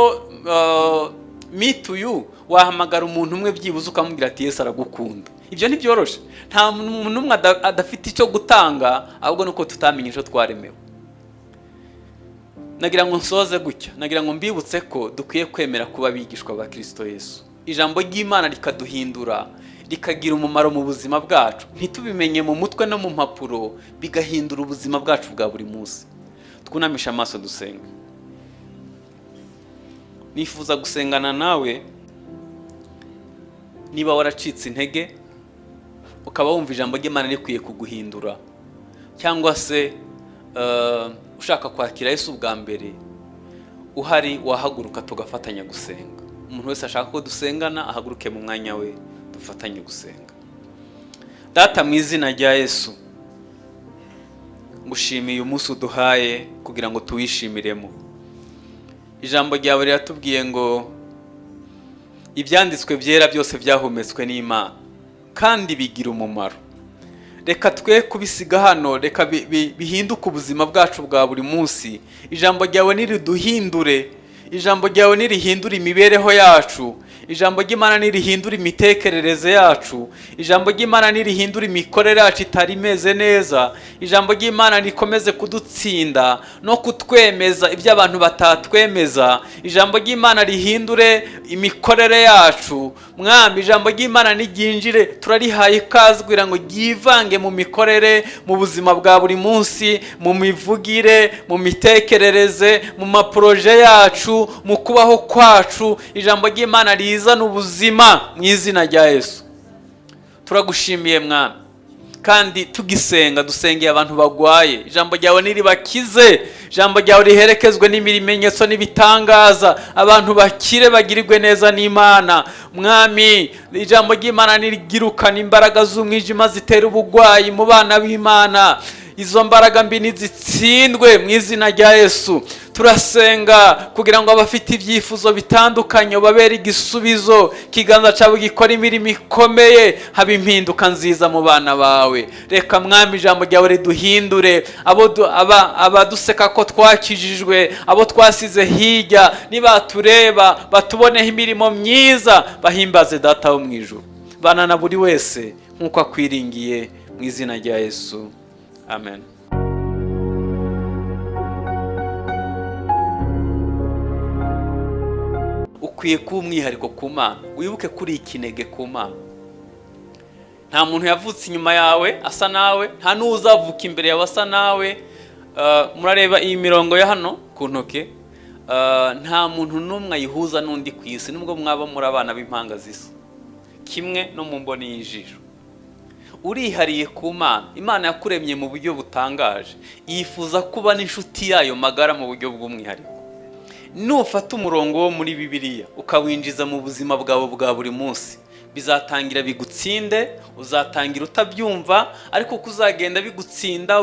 me to you wahamagara umuntu umwe byibuze ukamubwira ati Yesu aragukunda. Ibyo ntibyoroshe. Nta muntu n'umwe adafite icyo gutanga, ahubwo nuko tutamenye icyo twaremewe. Nagira ngo nsoze gutya, nagira ngo mbibutse ko dukwiye kwemera kuba abigishwa ba Kristo Yesu. Ijambo ry'Imana rikaduhindura, rikagira umumaro mu buzima bwacu. Ntitubimenye mu mutwe no mu mpapuro, bigahindura ubuzima bwacu bwa buri munsi. Twunamisha amaso dusenga. Nifuza gusengana nawe niba waracitse intege ukaba wumva ijambo ry'Imana rikwiye kuguhindura, cyangwa se ushaka kwakira Yesu bwa mbere, uhari wahaguruka tugafatanya gusenga. Umuntu wese ashaka ko dusengana ahaguruke mu mwanya we dufatanye gusenga. Data mu izina rya Yesu, ngushimiye umunsi uduhaye kugira ngo tuwishimiremo. Ijambo ryawe riratubwiye ngo ibyanditswe byera byose byahumetswe n'Imana kandi bigira umumaro. Reka twe kubisiga hano, reka bihinduke ubuzima bwacu bwa buri munsi. Ijambo ryawe niriduhindure, ijambo ryawe nirihindura imibereho yacu, ijambo ry'Imana nirihindura imitekerereze yacu, ijambo ry'Imana nirihindura imikorere yacu itari imeze neza, ijambo ry'Imana rikomeze kudutsinda no kutwemeza ibyo abantu batatwemeza, ijambo ry'Imana rihindure imikorere yacu. Mwami, ijambo ry'Imana niryinjire, turarihaye ikaze kugira ngo ryivange mu mikorere, mu buzima bwa buri munsi, mu mivugire, mu mitekerereze, mu maproje yacu, mu kubaho kwacu. Ijambo ry'Imana rizana ubuzima mu izina rya Yesu. Turagushimiye Mwami, kandi tugisenga dusengeye abantu bagwaye. Ijambo ryawe niribakize, ijambo ryawe riherekezwe n'imimenyetso n'ibitangaza, abantu bakire bagirirwe neza n'Imana. Mwami, ijambo ry'Imana nirigirukana imbaraga z'umwijima zitera ubugwayi mu bana b'Imana. Izo mbaraga mbi nizitsindwe mu izina rya Yesu. Turasenga kugira ngo abafite ibyifuzo bitandukanye babere igisubizo, kiganza cyawe gikora imirimo ikomeye, haba impinduka nziza mu bana bawe. Reka Mwami, ijambo ryawe riduhindure, abaduseka ko twakijijwe, abo twasize hirya, nibatureba batuboneho imirimo myiza, bahimbaze Data wo mu ijuru. Bana na buri wese nk'uko akwiringiye mu izina rya Yesu. Amen. Ukwiye kuba umwihariko ku Mana. Wibuke kuri ikinege ku Mana. Nta muntu yavutse inyuma yawe asa nawe, nta n'uzavuka imbere yawe asa nawe. Murareba iyi mirongo ya hano ku ntoke, nta muntu n'umwe ayihuza n'undi ku isi, nubwo mwaba muri abana b'impanga zisa, kimwe no mu mboni y'ijisho. Urihariye ku Mana. Imana yakuremye mu buryo butangaje, yifuza kuba n'inshuti yayo magara mu buryo bw'umwihariko. Nufata umurongo wo muri Bibiliya ukawinjiza mu buzima bwawe bwa buri munsi, bizatangira bigutsinde, uzatangira utabyumva, ariko kuzagenda bigutsinda.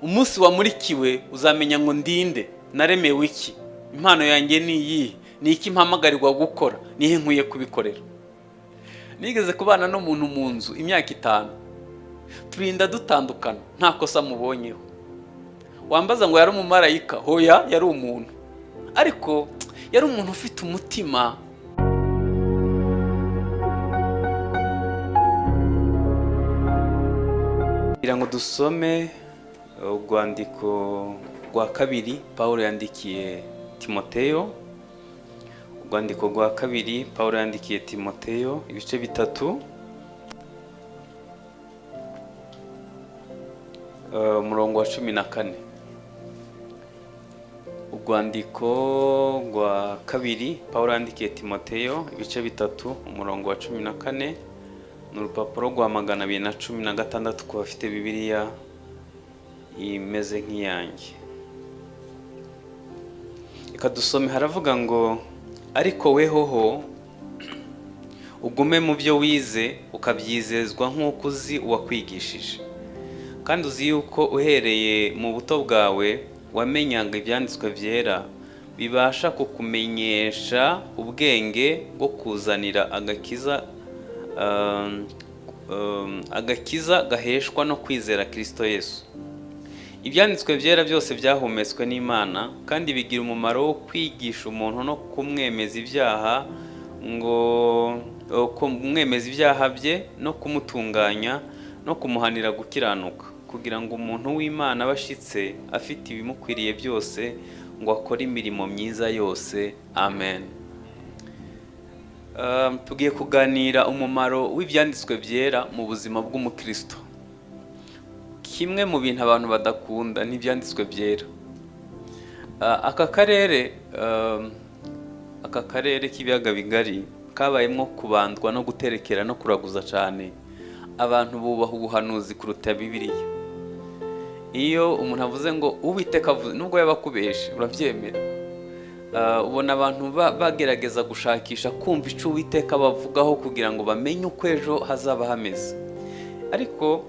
Umunsi wamurikiwe uzamenya ngo ndinde, naremewe iki, impano yanjye ni iyi, ni iki mpamagarirwa gukora, nihe nkwiye kubikorera. Nigeze kubana n'umuntu mu nzu imyaka 5, turinda dutandukana, nta kosa mubonyeho. Wambaza ngo yari umumarayika? Hoya, yari umuntu, ariko yari umuntu ufite umutima. Kugira ngo dusome urwandiko rwa kabiri Pawulo yandikiye Timoteyo. Urwandiko rwa kabiri Pawulo yandikiye Timoteyo, ibice 3, umurongo wa 14. Urwandiko rwa kabiri Pawulo yandikiye Timoteyo, ibice 3, umurongo wa 14. Ni urupapuro rwa 216 ku bafite Bibiliya imeze nk'iyanjye. Reka dusome, haravuga ngo ariko wehoho ugume mu byo wize ukabyizezwa nk'uko uzi uwakwigishije, kandi uzi yuko uhereye mu buto bwawe wamenyaga ibyanditswe byera bibasha kukumenyesha ubwenge bwo kuzanira agakiza gaheshwa no kwizera Kristo Yesu. Ibyanditswe byera byose byahumetswe n'Imana kandi bigira umumaro wo kwigisha umuntu no kumwemeza ibyaha bye no kumutunganya no kumuhanira gukiranuka, kugira ngo umuntu w'Imana abashitse afite ibimukwiriye byose ngo akore imirimo myiza yose. Amen. Tugiye kuganira umumaro w'ibyanditswe byera mu buzima bw'umukristo. Kimwe mu bintu abantu badakunda n'ibyanditswe byera. Aka karere k'ibiyaga bigari kabayemo kubandwa no guterekera no kuraguza cyane. Abantu bubaha ubuhanuzi kuruta Bibiliya. Iyo umuntu avuze ngo Uwiteka avuze, nubwo yabakubeshe urabyemera. Ubona abantu bagerageza gushakisha kumva icyo Uwiteka bavugaho kugira ngo bamenye uko ejo hazaba hameze. Ariko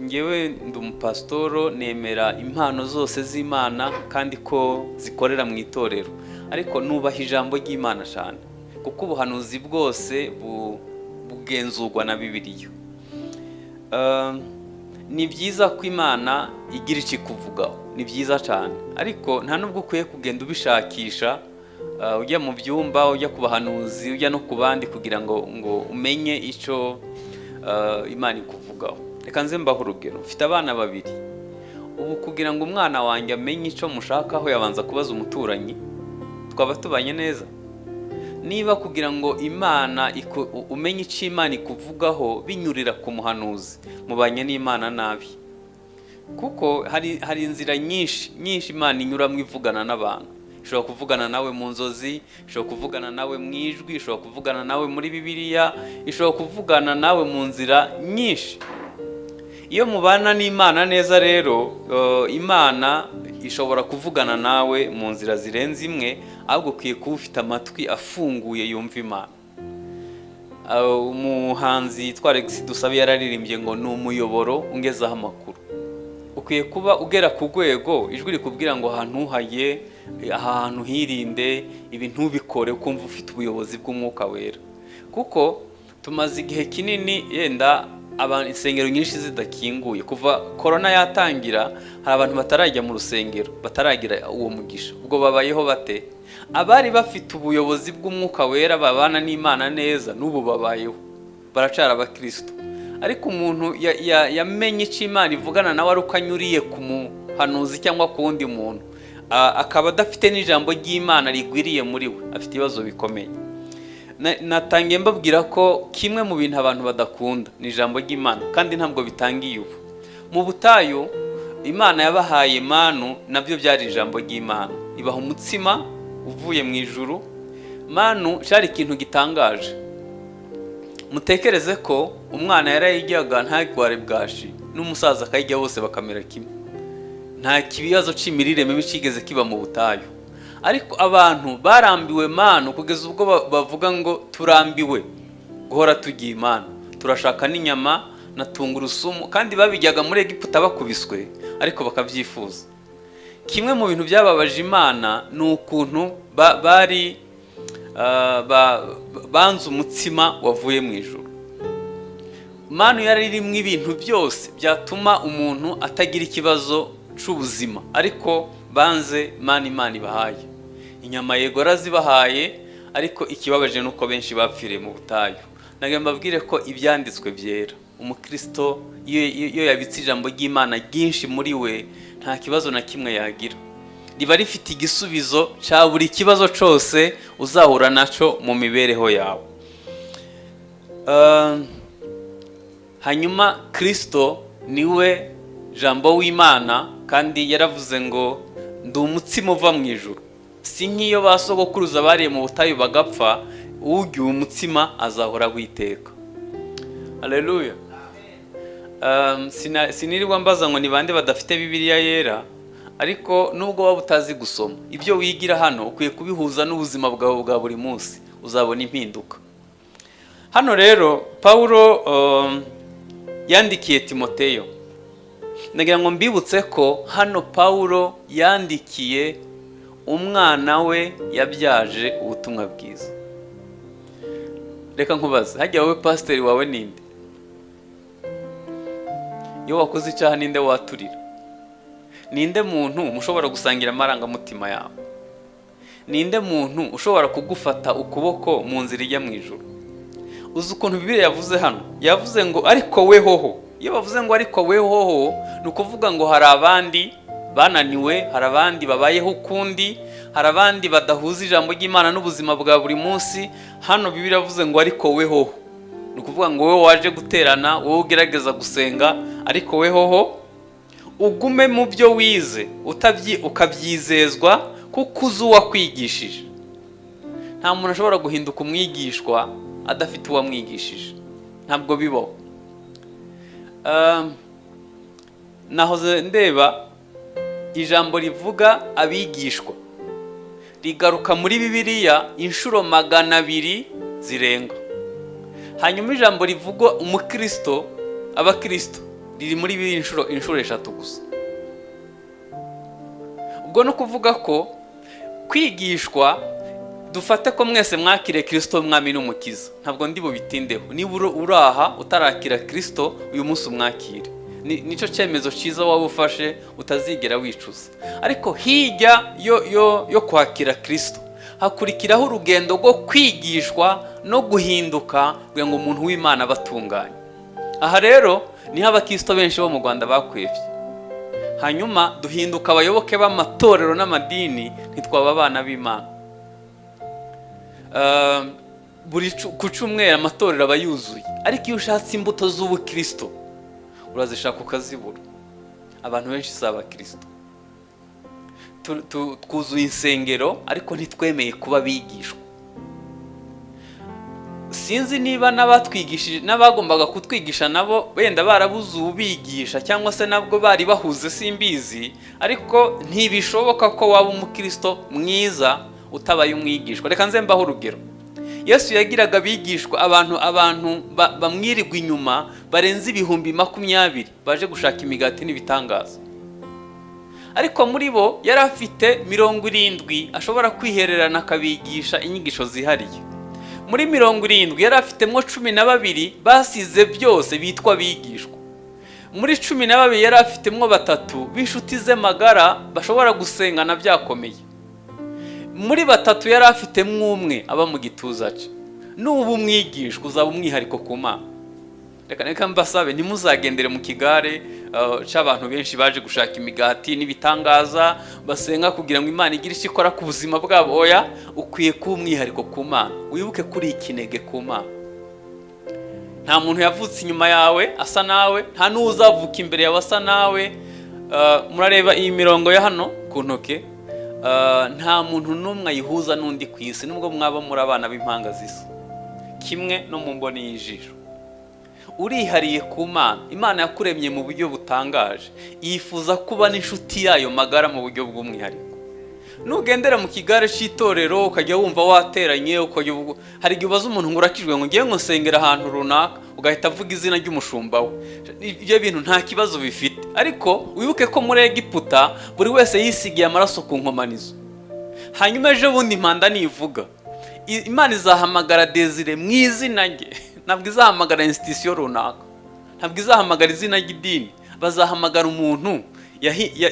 ngewe ndi umupasitoro, nemera impano zose z'Imana kandi ko zikorera mu itorero, ariko nubaha ijambo ry'Imana cyane kuko ubuhanuzi bwose bugenzurwa na Bibiliya. Ni byiza ko Imana igira icyo ikuvugaho, ni byiza cyane, ariko nta nubwo ukwiye kugenda ubishakisha ujya mu byumba, ujya ku bahanuzi, ujya no ku bandi kugira ngo umenye icyo Imana ikuvugaho. Reka nze mbaho urugero. Mfite abana 2. Ubu kugira ngo umwana wanjye amenye icyo mushakaho yabanza kubaza umuturanyi, twaba tubanye neza. Niba kugira ngo Imana umenye icyo Imana ikuvugaho binyurira ku muhanuzi, mubanye n'Imana nabi. Kuko hari inzira nyinshi Imana inyuramo ivugana n'abantu. Ishobora kuvugana nawe mu nzozi, ishobora kuvugana nawe mu ijwi, ishobora kuvugana nawe muri Bibiliya, ishobora kuvugana nawe mu nzira nyinshi. Iyo mubana n'Imana neza rero, Imana ishobora kuvugana nawe mu nzira zirenze imwe, ahubwo ukwiye kuba ufite amatwi afunguye yumva Imana. Umuhanzi Alex Dusabe yararirimbye ngo ni umuyoboro ungezaho amakuru. Ukwiye kuba ugera ku rwego ijwi rikubwira ngo ahantu haye, ahantu hirinde, ibintu ubikore, ukumva ufite ubuyobozi bw'Umwuka Wera. Kuko tumaze igihe kinini yenda insengero nyinshi zidakinguye. Kuva corona yatangira hari abantu batarajya mu rusengero, bataragira uwo mugisha. Ubwo babayeho bate? Abari bafite ubuyobozi bw'Umwuka Wera babana n'Imana neza n'ubu babayeho, baracara abakristo. Ariko umuntu yamenye icyo Imana ivugana nawe ari uko anyuriye ku muhanuzi cyangwa ku wundi muntu, akaba adafite n'ijambo ry'Imana rigwiriye muri we, afite ibibazo bikomeye. Natangiye mbabwira ko kimwe mu bintu abantu badakunda ni ijambo ry'Imana, kandi ntabwo bitangiye ubu. Mu butayu Imana yabahaye manu, nabyo byari ijambo ry'Imana. Ibaha umutsima uvuye mu ijuru. Manu cyari ikintu gitangaje. Mutekereze ko umwana yarayijyaga ntagware bwashi, n'umusaza akayijya bose bakamera kimwe. Nta kibazo cy'imirire mibi kigeze kiba mu butayu. Ariko abantu barambiwe manu kugeza ubwo bavuga ngo turambiwe guhora tugiye Imana, turashaka n'inyama na tungurusumu, kandi babijyaga muri Egiputa bakubiswe ariko bakabyifuza. Kimwe mu bintu byababaje Imana ni ukuntu banze umutsima wavuye mu ijuru. Manu yari irimo ibintu byose byatuma umuntu atagira ikibazo c'ubuzima, ariko banze Imana ibahaye. Inyama yego razibahaye, ariko ikibabaje nuko benshi bapfiriye mu butayu. Nage mbabwire ko ibyanditswe byera, umukristo iyo yabitse ijambo ry'Imana ryinshi muri we, nta kibazo na kimwe yagira, riba rifite igisubizo cya buri kibazo cyose uzahura nacyo mu mibereho yawe. Hanyuma Kristo niwe jambo w'Imana, kandi yaravuze ngo ndi umutsima uva mu ijuru. Si nk'iyo ba sogokuruza bariye mu butayu bagapfa, urya umutsima azahoraho iteka. Haleluya. Sinirirwa mbaza ngo ni bande badafite Bibiliya yera, ariko nubwo waba utazi gusoma, ibyo wigira hano ukwiye kubihuza n'ubuzima bwawe bwa buri munsi, uzabona impinduka. Hano rero Paulo yandikiye Timoteyo. Ndagira ngo mbibutse ko hano Paulo yandikiye umwana we yabyaje ubutumwa bwiza. Reka nkubaze, hajya wowe pasiteri wawe ninde? Iyo wakoze icyaha ninde waturira? Ninde muntu mushobora gusangira amarangamutima yawe? Ninde muntu ushobora kugufata ukuboko mu nzira ijya mu ijuru? Uzi ukuntu Bibiliya yavuze hano? Yavuze ngo ariko wehoho. Iyo bavuze ngo ariko wehoho, ni ukuvuga ngo hari abandi bananiwe, hari abandi babayeho ukundi, hari abandi badahuza ijambo ry'Imana n'ubuzima bwa buri munsi. Hano Bibiliya yavuze ngo ariko wehoho, ni ukuvuga ngo wowe waje guterana, wowe ugerageza gusenga, ariko wehoho ugume mu byo wize, ukabyizezwa kuko uzi uwakwigishije. Nta muntu ashobora guhinduka umwigishwa adafite uwamwigishije, ntabwo bibaho. Nahoze ndeba ijambo rivuga abigishwa rigaruka muri Bibiliya inshuro 200 zirenga. Hanyuma ijambo rivuga umukristo, abakristo, riri muri Bibiliya inshuro 3 gusa. Ubwo no kuvuga ko kwigishwa, dufate ko mwese mwakire Kristo mwami n'umukiza. Ntabwo ndi bubitindeho. Niba uraha utarakira Kristo, uyu munsi umwakire. Nico cyemezo cyiza waba ufashe utazigera wicuza. Ariko hirya yo kwakira Kristo, hakurikiraho urugendo rwo kwigishwa no guhinduka kugira ngo umuntu w'Imana batunganye. Aha rero niho abakristo benshi bo mu Rwanda bakwevye. Hanyuma duhinduka abayoboke b'amatorero n'amadini, ntitwaba abana b'Imana. Buri ku cyumweru amatorero aba yuzuye, ariko iyo ushatse imbuto z'ubukristo urazishaka ukazibura. Abantu benshi si abakristo. Twuzuye insengero ariko ntitwemeye kuba bigishwa. Sinzi niba n'abatwigishije n'abagombaga kutwigisha nabo wenda barabuze ubigisha, cyangwa se nabwo bari bahuze simbizi, ariko ntibishoboka ko waba umukristo mwiza utabaye umwigishwa. Reka nze mbaho urugero. Yesu yagiraga abigishwa abantu bamwirirwa inyuma barenze 20,000 baje gushaka imigati n'ibitangaza. Ariko muri bo yari afite 70 ashobora kwihererana akabigisha inyigisho zihariye. Muri 70 yari afitemo 12 basize byose bitwa bigishwa. Muri 12 yari afitemo 3 b'inshuti ze magara bashobora gusengana byakomeye. Muri 3 yari afitemo 1 aba mu gituza cye. N'ubu umwigishwa uzaba umwihariko ku Mana. Reka mbasabe ntimuzagendere mu kigare cy'abantu benshi baje gushaka imigati n'ibitangaza basenga kugira ngo Imana igire icyo ikora ku buzima bwabo. Oya, ukwiye kuba umwihariko ku Mana. Wibuke kuri ikinege ku Mana. Nta muntu yavutse inyuma yawe asa nawe, nta n'uzavuka imbere yawe asa nawe. Murareba iyi mirongo ya hano ku ntoke, nta muntu n'umwe ayihuza n'undi ku isi, nubwo mwaba muri abana b'impanga zisa, kimwe no mu mboni y'ijisho. Urihariye ku Mana. Imana yakuremye mu buryo butangaje, yifuza kuba n'inshuti yayo magara mu buryo bw'umwihariko. Nugendera mu kigare cy'itorero ukajya wumva wateranye, hari igihe ubaza umuntu ngo urakijwe ngo ngiye nsengera ahantu runaka, ugahita avuga izina ry'umushumba we. Ibyo bintu nta kibazo bifite, ariko wibuke ko muri Egiputa buri wese yisigiye amaraso ku nkomanizo. Hanyuma ejo bundi impanda nivuga, Imana izahamagara Desire mu izina rye. Ntabwo izahamagara institution runaka, ntabwo izahamagara izina ry'idini. Bazahamagara umuntu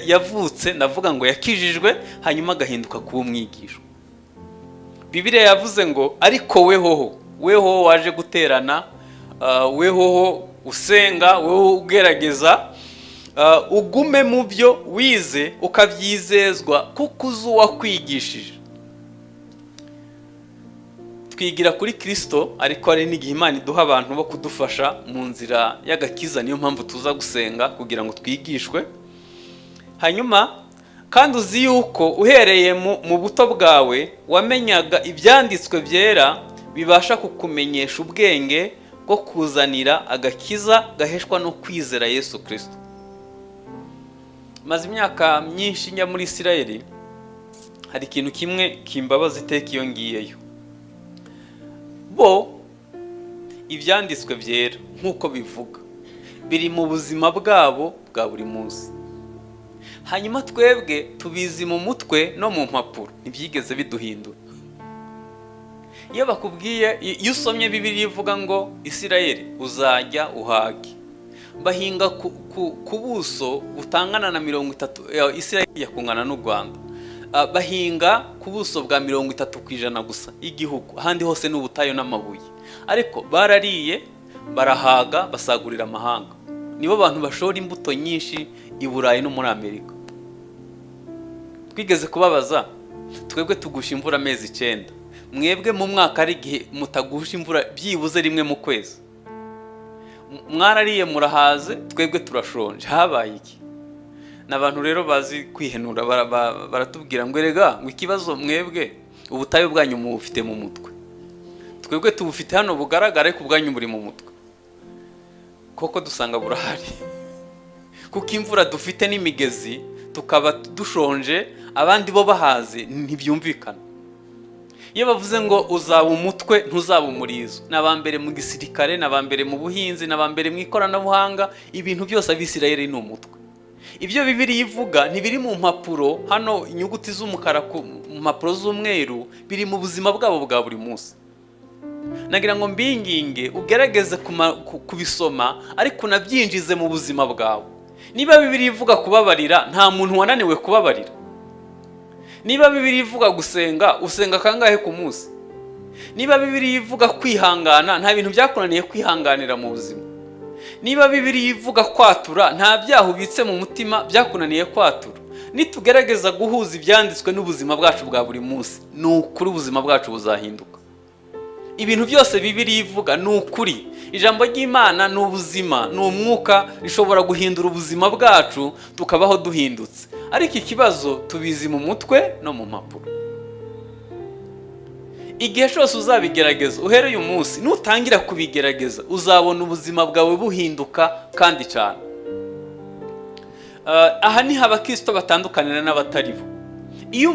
yavutse, ndavuga ngo yakijijwe, hanyuma agahinduka kuba umwigisho. Bibiliya yavuze ngo ariko wehoho waje guterana, wehoho usenga, weho ugerageza, ugume mu byo wize ukabyizezwa kuko uzi uwakwigishije. Twigira kuri Kristo, ariko hari n'igihe Imana iduha abantu bo kudufasha mu nzira y'agakiza. Niyo mpamvu tuza gusenga kugira ngo twigishwe. Hanyuma kandi uzi yuko uhereye mu buto bwawe wamenyaga ibyanditswe byera bibasha kukumenyesha ubwenge bwo kuzanira agakiza gaheshwa no kwizera Yesu Kristo. Maze imyaka myinshi njya muri Isirayeli, hari ikintu kimwe kimbabaza iteka iyo ngiyeyo. Bo ibyanditswe byera nk'uko bivuga biri mu buzima bwabo bwa buri munsi. Hanyuma twebwe tubizi mu mutwe no mu mpapuro, ntibyigeze biduhindura. Iyo bakubwiye, iyo usomye Bibiliya ivuga ngo Isirayeli uzajya uhage, bahinga ku buso butangana na 30, Isirayeli yakungana n'u Rwanda, bahinga ku buso bwa 30% gusa igihugu, ahandi hose n'ubutayo n'amabuye. Ariko barariye, barahaga, basagurira amahanga. Nibo bantu bashora imbuto nyinshi i Burayi no muri Amerika. Twigeze kubabaza, twebwe tugusha imvura amezi 9, mwebwe mu mwaka ari igihe mutagusha imvura byibuze rimwe mu kwezi. Mwarariye murahaze, twebwe turashonje. Habaye iki? N'abantu rero bazi kwihenura, baratubwira ngo erega ngo ikibazo mwebwe ubutayo bwanyu mubufite mu mutwe, twebwe tubufite hano bugaragare ku bwanyu buri mu mutwe. Koko dusanga burahari, kuko imvura dufite n'imigezi tukaba dushonje, abandi bo bahaze, ntibyumvikana. Iyo bavuze ngo uzaba umutwe ntuzaba umurizo, n'abambere mu gisirikare, n'abambere mu buhinzi, n'abambere mu ikoranabuhanga, ibintu byose abisirayeli ni umutwe. Ibyo Bibiliya ivuga ntibiri mu mpapuro hano, inyuguti z'umukara ku mpapuro z'umweru, biri mu buzima bwabo bwa buri munsi. Nagira ngo mbinginge ugerageze kubisoma, ariko unabyinjize mu buzima bwawe. Niba Bibiliya ivuga kubabarira, nta muntu wananiwe kubabarira. Niba Bibiliya ivuga gusenga, usenga kangahe ku munsi? Niba Bibiliya ivuga kwihangana, nta bintu byakunaniye kwihanganira mu buzima. Niba Bibiliya ivuga kwatura, nta byaha ubitse mu mutima byakunaniye kwatura. Nitugerageza guhuza ibyanditswe n'ubuzima bwacu bwa buri munsi, ni ukuri ubuzima bwacu buzahinduka. Ibintu byose Bibiliya ivuga ni ukuri. Ijambo ry'Imana ni ubuzima, ni umwuka, rishobora guhindura ubuzima bwacu tukabaho duhindutse. Ariko ikibazo tubizi mu mutwe no mu mpapuro. Igihe cyose uzabigerageza, uhereye umunsi nutangira kubigerageza, uzabona ubuzima bwawe buhinduka kandi cyane. Aha ni abakristo batandukanira n'abataribo. Iyo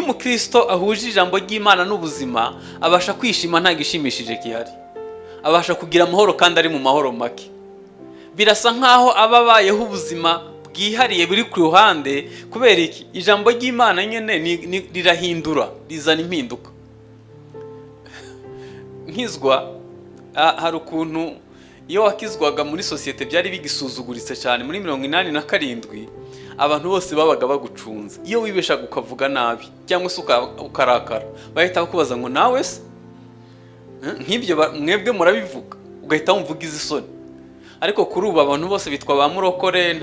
umukristo ahuje ijambo ry'Imana n'ubuzima, abasha kwishima nta gishimishije gihari, abasha kugira amahoro kandi ari mu mahoro make. Birasa nkaho ababayeho ubuzima bwihariye buri ku ruhande, kubera iki? Ijambo ry'Imana nyene rirahindura, rizana impinduka. Nkizwa, hari ukuntu iyo wakizwaga muri sosiyete byari bigisuzuguritse cyane. Muri 87 abantu bose babaga bagucunze. Iyo wibeshaga ukavuga nabi cyangwa se ukarakara, bahita bakubaza ngo nawe se? Nk'ibyo mwebwe murabivuga, ugahita wumvuga izisoni. Ariko kuri ubu abantu bose bitwa ba murokore,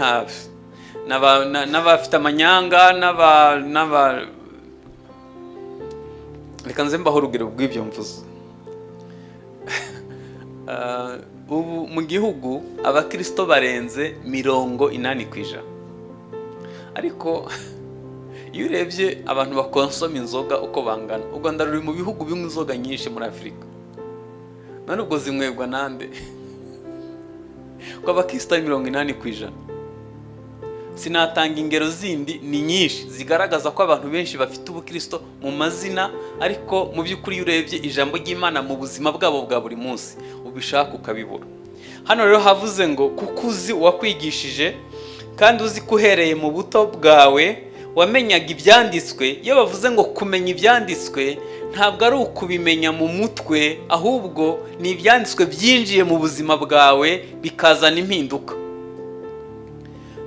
n'abafite amanyanga, reka nze mbaho urugero bw'ibyo mvuze. Ubu mu gihugu abakristo barenze 80%. Ariko iyo urebye abantu bakonsoma inzoga uko bangana, u Rwanda ruri mu bihugu bimwe inzoga nyinshi muri Afurika. None ubwo zinywebwa nande? Kwa abakristo 80%. Sinatanga ingero zindi, ni nyinshi zigaragaza ko abantu benshi bafite ubukristo mu mazina, ariko mu by'ukuri urebye ijambo ry'Imana mu buzima bwabo bwa buri munsi ubishaka ukabibura. Hano rero havuze ngo kuko uzi uwakwigishije kandi uzi kuhereye mu buto bwawe wamenyaga ibyanditswe. Iyo bavuze ngo kumenya ibyanditswe, ntabwo ari ukubimenya mu mutwe, ahubwo ni ibyanditswe byinjiye mu buzima bwawe bikazana impinduka.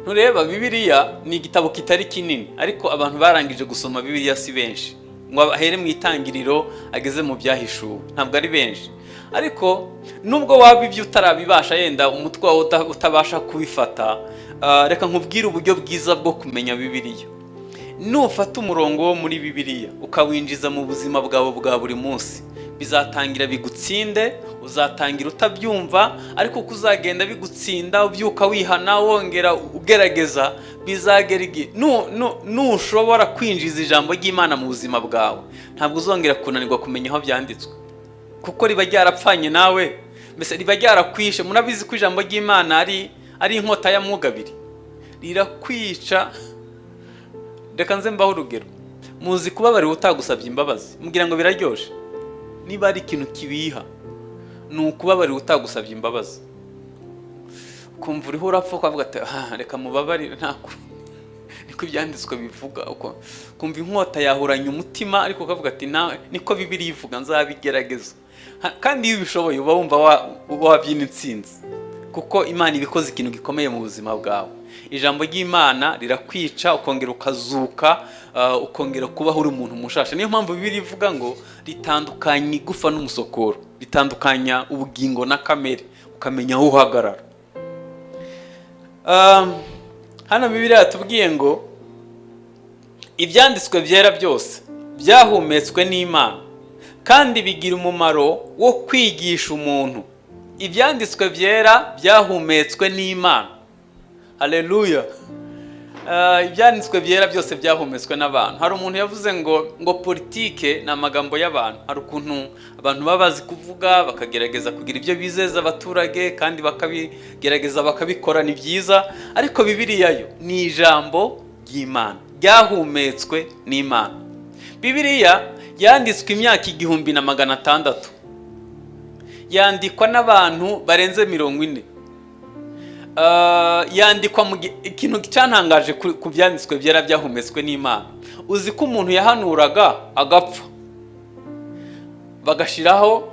Ntureba, Bibiliya ni igitabo kitari kinini, ariko abantu barangije gusoma Bibiliya si benshi. Ngo ahere mu itangiriro ageze mu byahishuwe, ntabwo ari benshi. Ariko nubwo waba ibyo utarabibasha, yenda umutwe wawe utabasha kubifata, reka nkubwire uburyo bwiza bwo kumenya Bibiliya. Nufata umurongo wo muri Bibiliya ukawinjiza mu buzima bwawe bwa buri munsi, bizatangira bigutsinde, uzatangira utabyumva, ariko uko uzagenda bigutsinda ubyuka wihana wongera ugerageza, bizagera igihe nushobora kwinjiza ijambo ry'Imana mu buzima bwawe, ntabwo uzongera kunanirwa kumenya aho byanditswe, kuko riba ryarapfanye nawe, mbese riba ryarakwishe. Murabizi ko ijambo ry'Imana ari inkota ya mwugabiri, rirakwica. Reka nze mbaho urugero. Muzi kubabarira utagusabye imbabazi, mugira ngo biraryoshe? Niba ari ikintu kibiha, ni ukubabarira utagusabye imbabazi. Kumva uriho urapfa ukavuga ati reka mubabarire, niko ibyanditswe bivuga. Kumva inkota yahuranye umutima, ariko ukavuga ati niko Bibiliya ivuga, nzabigerageza. Kandi iyo ubishoboye uba wumva wabyina intsinzi, kuko Imana ibikoze ikintu gikomeye mu buzima bwawe. Ijambo ry'Imana rirakwica, ukongera ukazuka, ukongera kubaho uri umuntu mushasha. Niyo mpamvu Bibiliya ivuga ngo ritandukanya igufa n'umusokoro, ritandukanya ubugingo na kamere, ukamenya aho uhagarara. Hano Bibiliya yatubwiye ngo ibyanditswe byera byose byahumetswe n'Imana kandi bigira umumaro wo kwigisha umuntu. Ibyanditswe byera byahumetswe n'Imana. Haleluya. Ibyanditswe byera byose byahumetswe n'abantu. Hari umuntu yavuze ngo politike ni amagambo y'abantu. Hari ukuntu abantu baba bazi kuvuga, bakagerageza kugira ibyo bizeza abaturage, kandi bakabigerageza bakabikora, ni byiza. Ariko Bibiliya yo ni ijambo ry'Imana, ryahumetswe n'Imana. Bibiliya yanditswe imyaka 1600, yandikwa n'abantu barenze 40. Yandikwa mu ikintu cyantangaje ku byanditswe byera byahumetswe n'Imana. Uzi ko umuntu yahanuraga agapfa, bagashiraho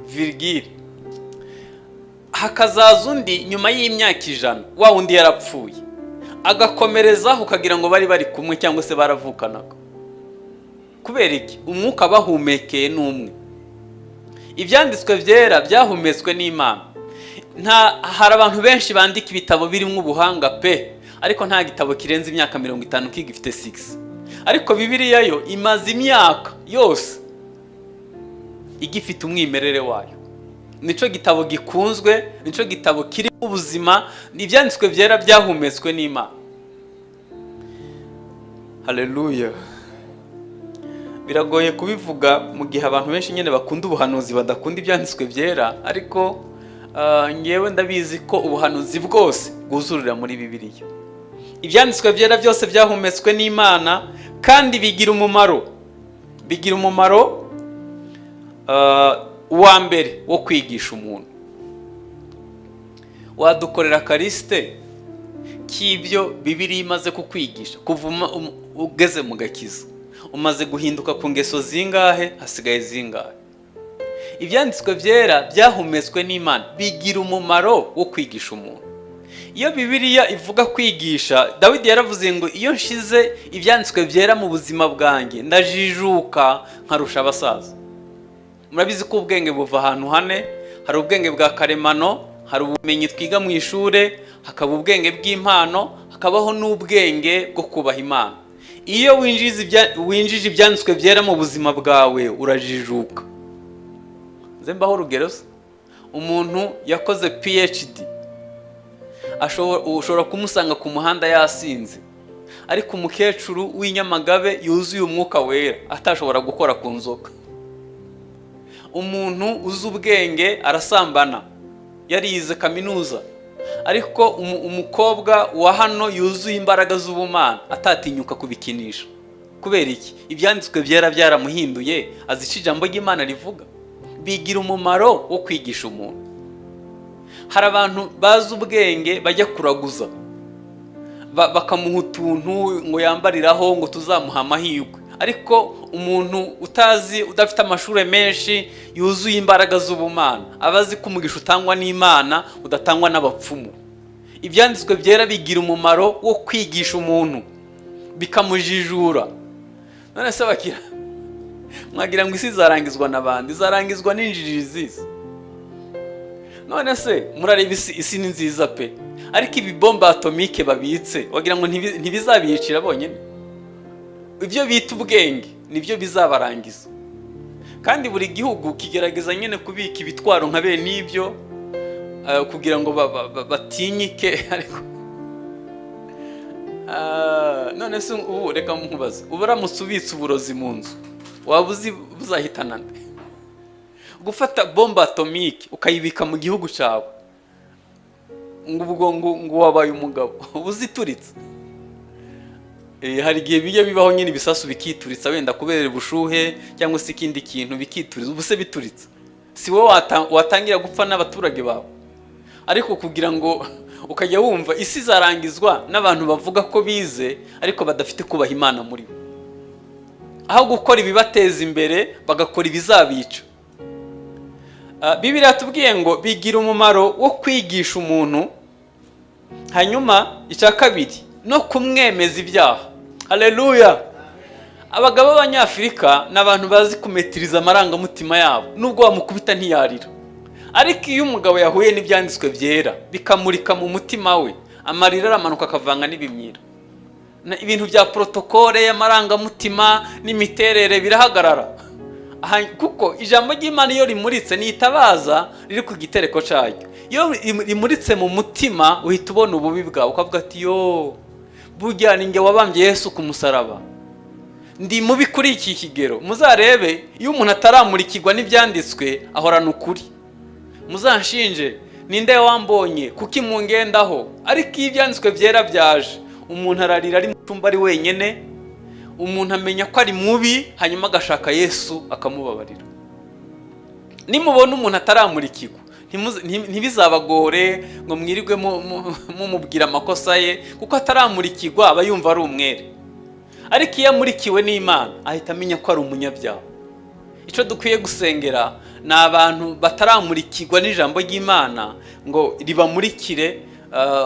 virgule, hakazaza undi nyuma y'imyaka 100, wa undi yarapfuye, agakomerezaho ukagira ngo bari kumwe cyangwa se baravukanaga. Kubera iki? Umwuka bahumekeye n'umwe. Ibyanditswe byera byahumetswe n'Imana. Hari abantu benshi bandika ibitabo birimo ubuhanga pe, ariko nta gitabo kirenze imyaka 50 kigifite 6. Ariko Bibiliya yo imaze imyaka yose igifite umwimerere wayo. Nico gitabo gikunzwe, nico gitabo kiri mu buzima. Ibyanditswe byera byahumetswe n'Imana. Haleluya. Biragoye kubivuga mu gihe abantu benshi nyene bakunda ubuhanuzi badakunda ibyanditswe byera, ariko ngewe ndabizi ko ubuhanuzi bwose bwuzurira muri Bibiliya. Ibyanditswe byera byose byahumetswe n'Imana kandi bigira umumaro. Bigira umumaro wa mbere wo kwigisha umuntu. Wadukorera kariste k'ibyo Bibiliya imaze kukwigisha kuva ugeze mu gakiza. Umaze guhinduka ku ngeso zingahe, hasigaye zingahe? Ibyanditswe byera byahumetswe n'Imana bigira umumaro wo kwigisha umuntu. Iyo Bibiliya ivuga kwigisha, Dawidi yaravuze ngo iyo nshize ibyanditswe byera mu buzima bwanjye ndajijuka nkarusha abasaza. Murabizi ko ubwenge buva ahantu hane. Hari ubwenge bwa karemano, hari ubumenyi twiga mu ishure, hakaba ubwenge bw'impano, hakabaho n'ubwenge bwo kubaha Imana. Iyo winjije ibyanditswe byera mu buzima bwawe urajijuka. Zembaho urugero, umuntu yakoze PhD ushobora kumusanga ku muhanda yasinze, ariko umukecuru w'inyamagabe yuzuye umwuka wera atashobora gukora ku nzoka. Umuntu uzi ubwenge arasambana, yarize kaminuza, ariko umukobwa wa hano yuzuye imbaraga z'ubumana atatinyuka kubikinisha. Kubera iki? Ibyanditswe byera byaramuhinduye, azica ijambo ry'Imana rivuga. Bigira umumaro wo kwigisha umuntu. Hari abantu bazi ubwenge bajya kuraguza, bakamuha utuntu ngo yambariraho ngo tuzamuha amahirwe, ariko umuntu udafite amashuri menshi yuzuye imbaraga z'ubumana abazi ko umugisha utangwa n'Imana udatangwa n'abapfumu. Ibyanditswe byera bigira umumaro wo kwigisha umuntu, bikamujijura. None se mwagira ngo isi zarangizwa n'abandi? Zarangizwa n'injiji zizi. none se murareba isi ni nziza pe, ariko ibi bomba atomike babitse wagira ngo ntibizabiyicira bonyine. Ibyo bita ubwenge nibyo bizabarangiza, kandi buri gihugu kigerageza nyine kubika ibitwaro nka bene n'ibyo kugira ngo batinyike. Ariko none se ubu reka nkubaze, ubu uramutse ubitse uburozi mu nzu waba uzi buzahitana nde? Gufata bomba atomike ukayibika mu gihugu cyawe ngo wabaye umugabo uzituritse. Hari igihe bijya bibaho nyine ibisasu bikituritsa, wenda kubera ubushuhe cyangwa se ikindi kintu bikituriza, ubuse bituritse si wowe watangira gupfa n'abaturage bawe. Ariko kugira ngo ukajya wumva isi zarangizwa n'abantu bavuga ko bize ariko badafite kubaha Imana muri bo, aho gukora ibibateza imbere bagakora ibizabica. Bibiliya tubwiye ngo bigira umumaro wo kwigisha umuntu, hanyuma icya kabiri no kumwemeza ibyaha. Haleluya! Abagabo b'Abanyafurika n'abantu bazi kumetiriza amarangamutima yabo, nubwo wamukubita ntiyarira. Ariko iyo umugabo yahuye n'ibyanditswe byera bikamurika mu mutima we, amarira aramanuka akavanga n'ibimyira. Ibintu bya protokole y'amarangamutima n'imiterere birahagarara, kuko ijambo ry'Imana iyo rimuritse nitabaza riri ku gitereko cyayo. Iyo rimuritse mu mutima uhita ubona ububi bwawe ukavuga ati yo, burya ninjye wabambye Yesu ku musaraba, ndi mubi kuri iki kigero. Muzarebe iyo umuntu ataramurikirwa n'ibyanditswe ahorana ukuri. Muzanshinje ninde wambonye kuki mungendaho, ariko iyo ibyanditswe byera byaje umuntu ararira ari mu cyumba ari wenyine, umuntu amenya ko ari mubi, hanyuma agashaka Yesu akamubabarira. Nimubona umuntu ataramurikirwa ntibizabagore ngo mwirirwe mumubwira amakosa ye, kuko ataramurikirwa aba yumva ari umwere. Ariko iyo amurikiwe n'Imana ahita amenya ko ari umunyabyaha. Icyo dukwiye gusengera ni abantu bataramurikirwa n'ijambo ry'Imana ngo ribamurikire.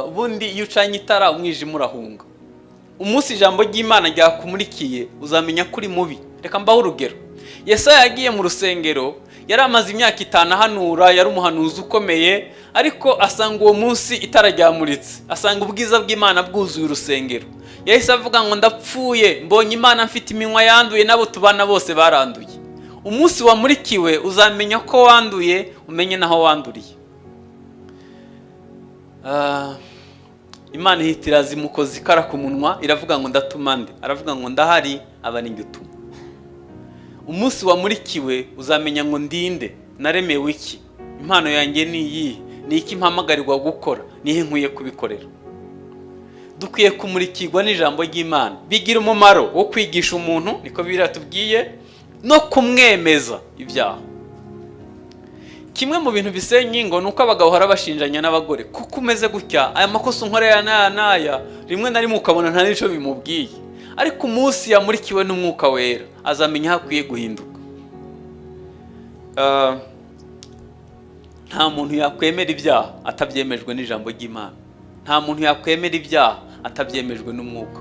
Ubundi iyo ucanye itara umwijima urahunga. Umunsi ijambo ry'Imana ryakumurikiye uzamenya ko uri mubi. Reka mbaho urugero. Yesaya yagiye mu rusengero, yari amaze imyaka 5 ahanura, yari umuhanuzi ukomeye, ariko asanga uwo munsi itara ryamuritse, asanga ubwiza bw'Imana bwuzuye urusengero. Yahise avuga ngo ndapfuye, mbonye Imana mfite iminwa yanduye, nabo tubana bose baranduye. Umunsi wamurikiwe uzamenya ko wanduye, umenye naho wanduriye. Imana ihitiraza imukozi ikara ku munwa, iravuga ngo ndatuma nde? Aravuga ngo ndahari, aba ni ngituma. Umunsi wamurikiwe uzamenya ngo ndinde, naremewe iki, impano yanjye ni iyi, ni iki mpamagarirwa gukora, nihe nkwiye kubikorera. Dukwiye kumurikirwa n'ijambo ry'Imana. Bigira umumaro wo kwigisha umuntu, niko Bibiliya tubwiye, no kumwemeza ibyaha. Kimwe mu bintu bisenya ingo nuko abagabo hora bashinjanya n'abagore, kuko umeze gutya, aya makosa unkorera naya rimwe na rimwe ukabona nta nico bimubwiye. Ariko umunsi yamurikiwe n'Umwuka Wera azamenya hakwiye guhinduka. Nta muntu yakwemera ibyaha atabyemejwe n'ijambo ry'Imana. Nta muntu yakwemera ibyaha atabyemejwe n'Umwuka.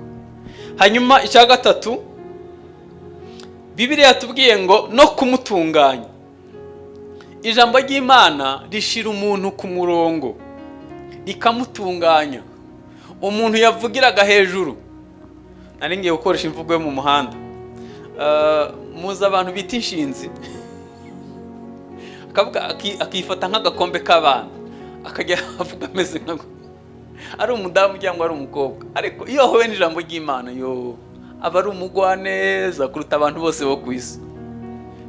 Hanyuma icya gatatu, Bibiliya yatubwiye ngo no kumutunganya. Ijambo ry'Imana rishira umuntu ku murongo, rikamutunganya. Umuntu yavugiraga hejuru, nari ngiye gukoresha imvugo yo mu muhanda, muza abantu bita inshinzi, akifata nk'agakombe k'abana, akajya avuga ameze nkago ari umudamu cyangwa ari umukobwa. Ariko iyo ahuye n'ijambo ry'Imana yo aba ari umugwaneza kuruta abantu bose bo ku isi.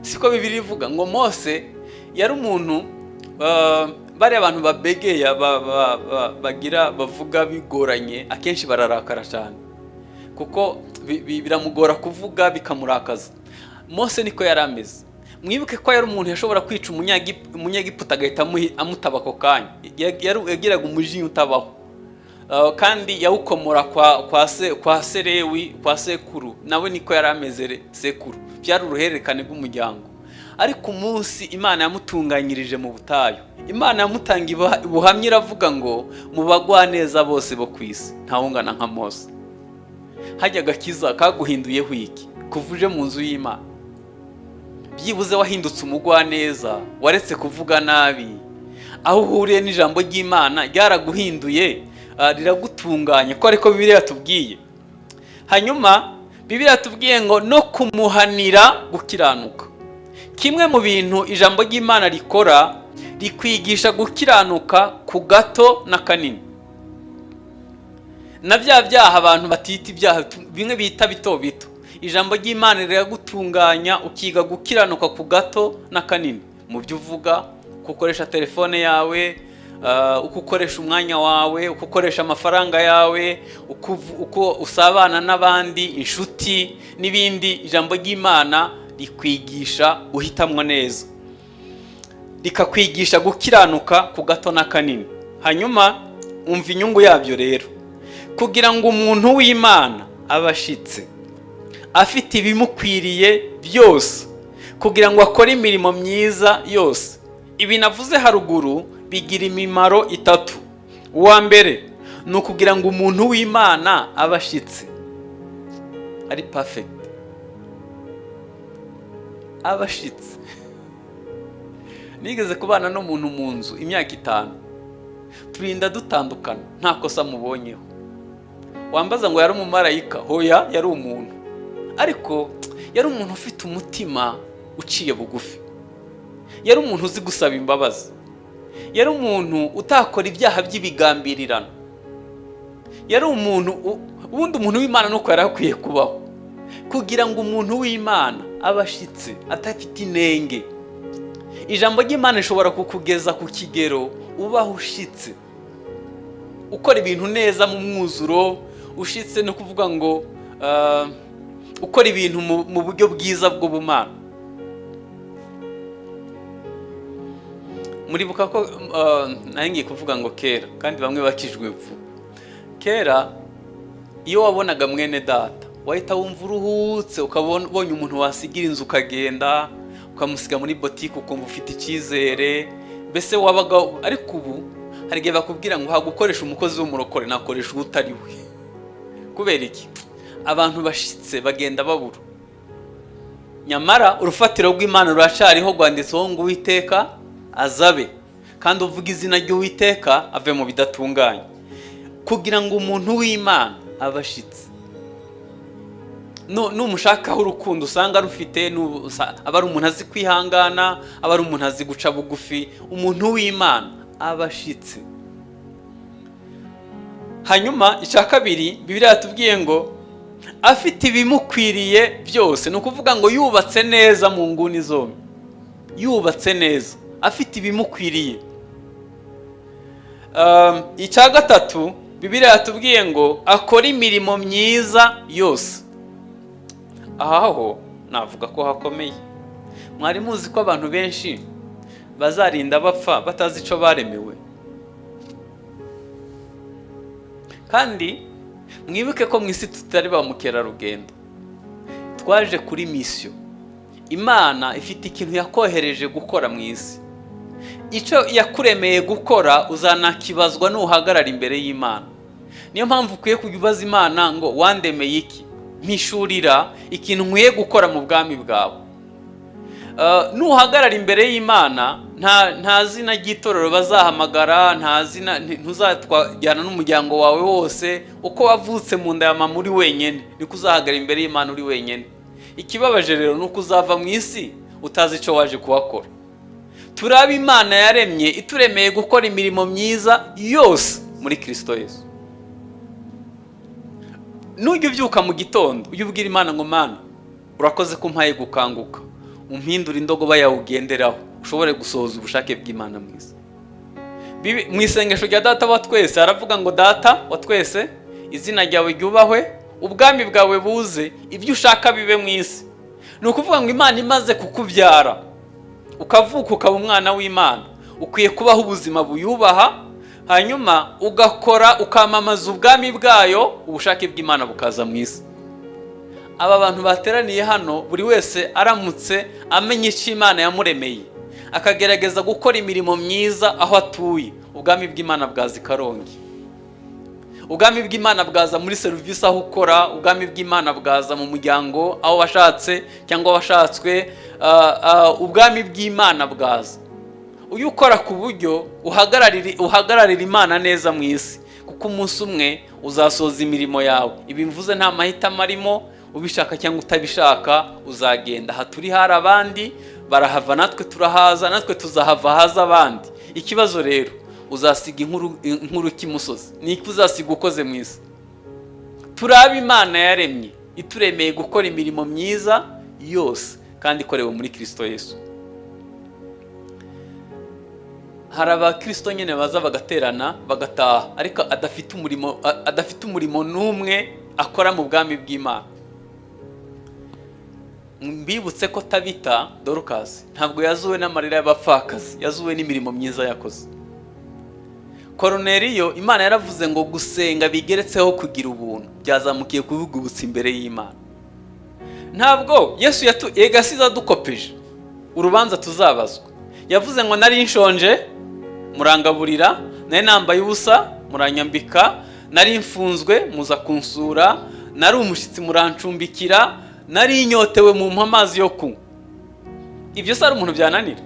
Siko Bibiliya ivuga ngo Mose yari umuntu bari abantu babegeya bagira bavuga bigoranye, akenshi bararakara cyane kuko biramugora kuvuga bikamurakaza. Mose niko yari ameze. Mwibuke ko yari umuntu yashobora kwica umunyagiputa agahita amutaba ako kanya. Yagiraga umujinya utabaho, kandi yawukomora kwa Serewi, kwa sekuru. Nawe niko yari ameze sekuru, byari uruhererekane rw'umuryango. Ariko umunsi Imana yamutunganyirije mu butayu, Imana yamutanga ubuhamya iravuga ngo mu bagwaneza bose bo ku isi ntawungana nka Mose. Hajya agakiza kaguhinduyeho iki kuvuje mu nzu y'Imana? Byibuze wahindutse umugwaneza, waretse kuvuga nabi. aho uhuriye n'ijambo ry'Imana ryaraguhinduye, riragutunganya, ko ariko Bibiliya yatubwiye. Hanyuma Bibiliya yatubwiye ngo no kumuhanira gukiranuka. Kimwe mu bintu ijambo ry'Imana rikora, rikwigisha gukiranuka ku gato na kanini. Na bya byaha abantu batita ibyaha bimwe bita bito bito, ijambo ry'Imana riragutunganya ukiga gukiranuka ku gato na kanini. Mu byo uvuga, uko ukoresha telefone yawe, uko ukoresha umwanya wawe, uko ukoresha amafaranga yawe, uko usabana n'abandi, inshuti n'ibindi, ijambo ry'Imana rikwigisha guhitamwo neza, rikakwigisha gukiranuka ku gato na kanini. Hanyuma umva inyungu yabyo rero, kugira ngo umuntu w'Imana abashitse afite ibimukwiriye byose, kugira ngo akore imirimo myiza yose. Ibi navuze haruguru bigira imimaro itatu. Uwa mbere ni ukugira ngo umuntu w'Imana abashitse ari perfect, abashitse. Nigeze kubana n'umuntu mu nzu imyaka 5, turinda dutandukana, nta kosa mubonyeho. Wambaza ngo yari umumarayika? Hoya, yari umuntu, ariko yari umuntu ufite umutima uciye bugufi, yari umuntu uzi gusaba imbabazi, yari umuntu utakora ibyaha by'ibigambirirano, yari umuntu ubundi umuntu w'Imana nuko yari akwiye kubaho, kugira ngo umuntu w'Imana abashitse atafite inenge. Ijambo ry'Imana rishobora kukugeza ku kigero ubaho ushitse, ukora ibintu neza mu mwuzuro. Ushitse no kuvuga ngo ukora ibintu mu buryo bwiza bw'ubumana. Muribuka ko ngiye kuvuga ngo kera, kandi bamwe bakijwe vuba. Kera iyo wabonaga mwene data wahita wumva uruhutse, ukabonye umuntu wasigira inzu ukagenda ukamusiga muri botike ukumva ufite icyizere, mbese wabaga. Ariko ubu hari igihe bakubwira ngo hagukoresha umukozi w'umurokore, nakoresha utari we. Kubera iki? Abantu bashitse bagenda babura. Nyamara urufatiro rw'Imana ruracariho, rwanditseho ngo Uwiteka azabe, kandi uvuga izina ry'Uwiteka ave mu bidatunganye, kugira ngo umuntu w'Imana abashitse. Numushakaho urukundo usanga rufite, aba ari umuntu azi kwihangana, aba ari umuntu azi guca bugufi, umuntu w'Imana abashitse. Hanyuma icya kabiri, Bibiliya yatubwiye ngo afite ibimukwiriye byose, ni ukuvuga ngo yubatse neza mu nguni zombi, yubatse neza, afite ibimukwiriye. Icya gatatu, Bibiliya yatubwiye ngo akora imirimo myiza yose. Aho navuga ko hakomeye. Mwari muzi ko abantu benshi bazarinda bapfa batazi icyo baremewe? Kandi mwibuke ko mu isi tutari ba mukerarugendo, twaje kuri misiyo. Imana ifite ikintu yakohereje gukora mu isi. Icyo yakuremeye gukora uzanakibazwa nuhagarara imbere y'Imana. Niyo mpamvu ukwiye kubaza Imana ngo wandemeye iki? Mpishurira ikintu nkwiye gukora mu bwami bwawe. Nuhagarara imbere y'Imana, nta zina ry'itorero bazahamagara, nta zina, ntuzatwajyana n'umuryango wawe wose. Uko wavutse mu nda ya mama uri wenyine, niko uzahagarara imbere y'Imana uri wenyine. Ikibabaje rero ni uko uzava mu isi utazi icyo waje kuhakora. Turaba Imana yaremye, ituremeye gukora imirimo myiza yose muri Kristo Yesu. Nujya ubyuka mu gitondo ujye ubwira Imana ngo Mana, urakoze ko mpaye gukanguka, umpindura indogoba yawe ugenderaho, ushobore gusohoza ubushake bw'Imana mwiza. Mu isengesho rya Data wa twese haravuga ngo Data wa twese, izina ryawe ryubahwe, ubwami bwawe buze, ibyo ushaka bibe mu isi. Ni ukuvuga ngo Imana imaze kukubyara ukavuka ukaba umwana w'Imana, ukwiye kubaho ubuzima buyubaha, hanyuma ugakora ukamamaza ubwami bwayo, ubushake bw'Imana bukaza mu isi. Aba bantu bateraniye hano, buri wese aramutse amenye icyo Imana yamuremeye, akagerageza gukora imirimo myiza aho atuye, ubwami bw'Imana bwaza Karongi. Ubwami bw'Imana bwaza muri serivisi aho ukora, ubwami bw'Imana bwaza mu muryango aho washatse cyangwa washatswe, ubwami bw'Imana bwaza. uyu ukora ku buryo uhagararira Imana neza mu isi, kuko umunsi umwe uzasoza imirimo yawe. Ibi mvuze nta mahitamo arimo, ubishaka cyangwa utabishaka uzagenda. Aha turi hari abandi barahava, natwe turahaza, natwe tuzahava haza abandi. Ikibazo rero, uzasiga inkuru kimusozi, niko uzasiga ukoze mu isi. Turaba Imana yaremye ituremeye gukora imirimo myiza yose kandi ikorewe muri Kristo Yesu. Hari abakristo nyine baza bagaterana bagataha, ariko adafite umurimo n'umwe akora mu bwami bw'Imana. Mbibutse ko Tabita Dorcas ntabwo yazuwe n'amarira y'abapfakazi, yazuwe n'imirimo myiza yakoze. Korneliyo, Imana yaravuze ngo gusenga bigeretseho kugira ubuntu byazamukiye kubugubutsa imbere y'Imana. Ntabwo Yesu yegasiza adukopeje urubanza tuzabazwa. Yavuze ngo nari nshonje murangaburira, nari nambaye ubusa muranyambika, nari mfunzwe muza kunsura, nari umushyitsi murancumbikira, nari inyotewe mu amazi yo kunywa. Ibyo se ari umuntu byananira?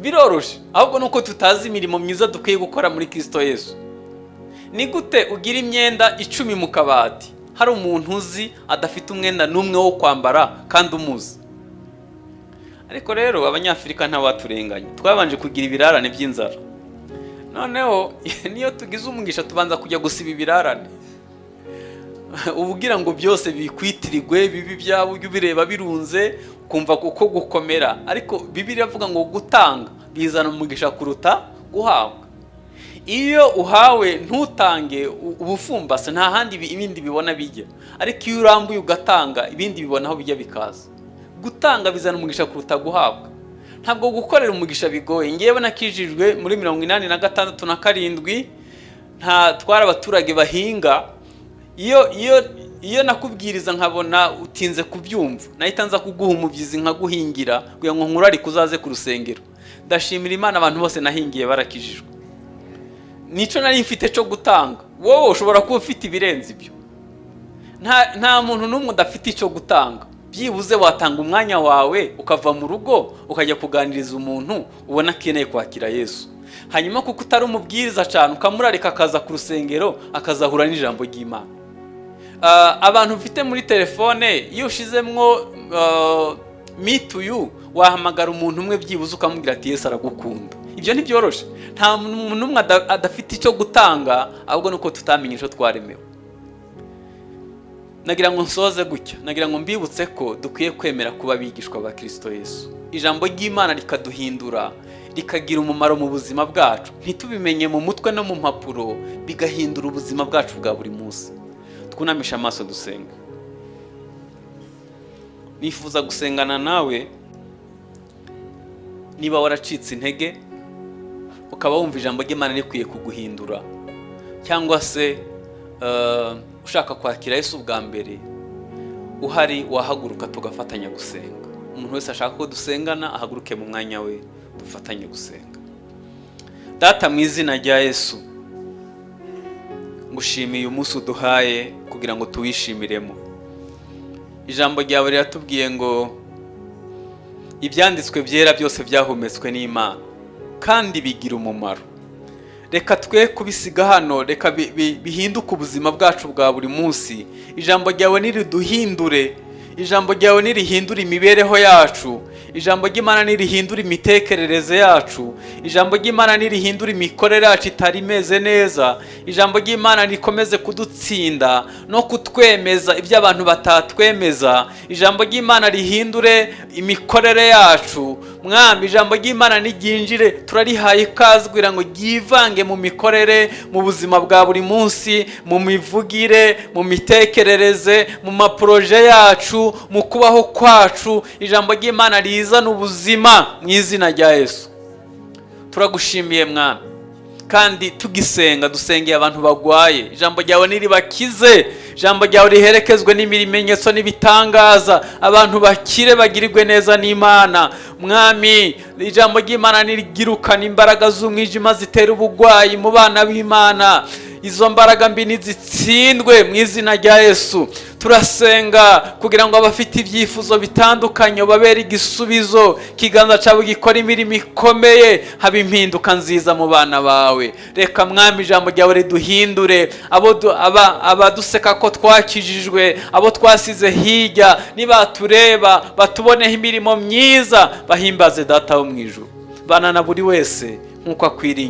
Biroroshe, ahubwo nuko tutazi imirimo myiza dukwiye gukora muri Kristo Yesu. Ni gute ugira imyenda 10 mu kabati, hari umuntu uzi adafite umwenda n'umwe wo kwambara kandi umuzi? Ariko rero abanyafrika ntawaturenganya, twabanje kugira ibirarane by'inzara. Noneho niyo tugize umugisha tubanza kujya gusiba ibirarane. Ubugira ngo byose bikwitirirwe bibi byawe, ujye ubireba birunze kumva kuko gukomera. Ariko Bibiliya avuga ngo gutanga bizana umugisha kuruta guhabwa. Iyo uhawe ntutange ubufumbase, nta handi ibindi bibona bijya. Ariko iyo urambuye ugatanga, ibindi bibona aho bijya bikaza. Gutanga bizana umugisha kuruta guhabwa. Ntabwo gukorera umugisha bigoye. Ngewe nakijijwe muri 86 na 7, nta twara abaturage bahinga. Iyo nakubwiriza nkabona utinze kubyumva, nahita nza kuguha umubyizi nkaguhingira kugira ngo nkurari kuzaze ku rusengero. Ndashimira Imana abantu bose nahingiye barakijijwe. Nico nari mfite cyo gutanga. Wowe ushobora kuba ufite ibirenze ibyo. Nta muntu n'umwe udafite icyo gutanga. Byibuze watanga umwanya wawe ukava mu rugo ukajya kuganiriza umuntu ubona akeneye kwakira Yesu. Hanyuma kuko utari umubwiriza cyane ukamurarika akaza ku rusengero akazahura n'ijambo ry'Imana. Abantu mfite muri telefone, iyo ushizemwo me to you, wahamagara umuntu umwe byibuze ukamubwira ati Yesu aragukunda. Ibyo ntibyoroshe. Nta muntu n'umwe adafite icyo gutanga, ahubwo nuko tutamenye icyo twaremewe. Nagira ngo nsoze gutya, nagira ngo mbibutse ko dukwiye kwemera kuba abigishwa ba Kristo Yesu. Ijambo ry'Imana rikaduhindura, rikagira umumaro mu buzima bwacu. Ntitubimenye mu mutwe no mu mpapuro, bigahindura ubuzima bwacu bwa buri munsi. Twunamisha amaso dusenga. Nifuza gusengana nawe niba waracitse intege, ukaba wumva ijambo ry'Imana rikwiye kuguhindura, cyangwa se ushaka kwakira Yesu bwa mbere, uhari wahaguruka tugafatanya gusenga. Umuntu wese ashaka ko dusengana ahaguruke mu mwanya we dufatanye gusenga. Data, mu izina rya Yesu, ngushimiye umunsi uduhaye kugira ngo tuwishimiremo. Ijambo ryawe riratubwiye ngo ibyanditswe byera byose byahumetswe n'Imana kandi bigira umumaro. Reka twe kubisiga hano, reka bihinduke ubuzima bwacu bwa buri munsi. Ijambo ryawe niriduhindure, ijambo ryawe nirihindura imibereho yacu, ijambo ry'Imana nirihindura imitekerereze yacu, ijambo ry'Imana nirihindura imikorere yacu itari imeze neza, ijambo ry'Imana rikomeze kudutsinda no kutwemeza ibyo abantu batatwemeza, ijambo ry'Imana rihindure imikorere yacu. Mwami, ijambo ry'Imana niryinjire, turarihaye ikaze kugira ngo ryivange mu mikorere, mu buzima bwa buri munsi, mu mivugire, mu mitekerereze, mu maproje yacu, mu kubaho kwacu. Ijambo ry'Imana rizana ubuzima mu izina rya Yesu. Turagushimiye Mwami, kandi tugisenga dusengeye abantu bagwaye. Ijambo ryawe niribakize, ijambo ryawe riherekezwe n'imimenyetso n'ibitangaza, abantu bakire bagirirwe neza n'Imana. Mwami, ijambo ry'Imana nirigirukana imbaraga z'umwijima zitera ubugwayi mu bana b'Imana. Izo mbaraga mbi nizitsindwe mu izina rya Yesu. turasenga kugira ngo abafite ibyifuzo bitandukanye babere igisubizo, ikiganza cyawe gikora imirimo ikomeye, haba impinduka nziza mu bana bawe. Reka mwami ijambo ryawe riduhindure, abaduseka ko twakijijwe, abo twasize hirya, nibatureba batuboneho imirimo myiza, bahimbaze data wo mu ijuru. Bana na buri wese nk'uko akwiriye.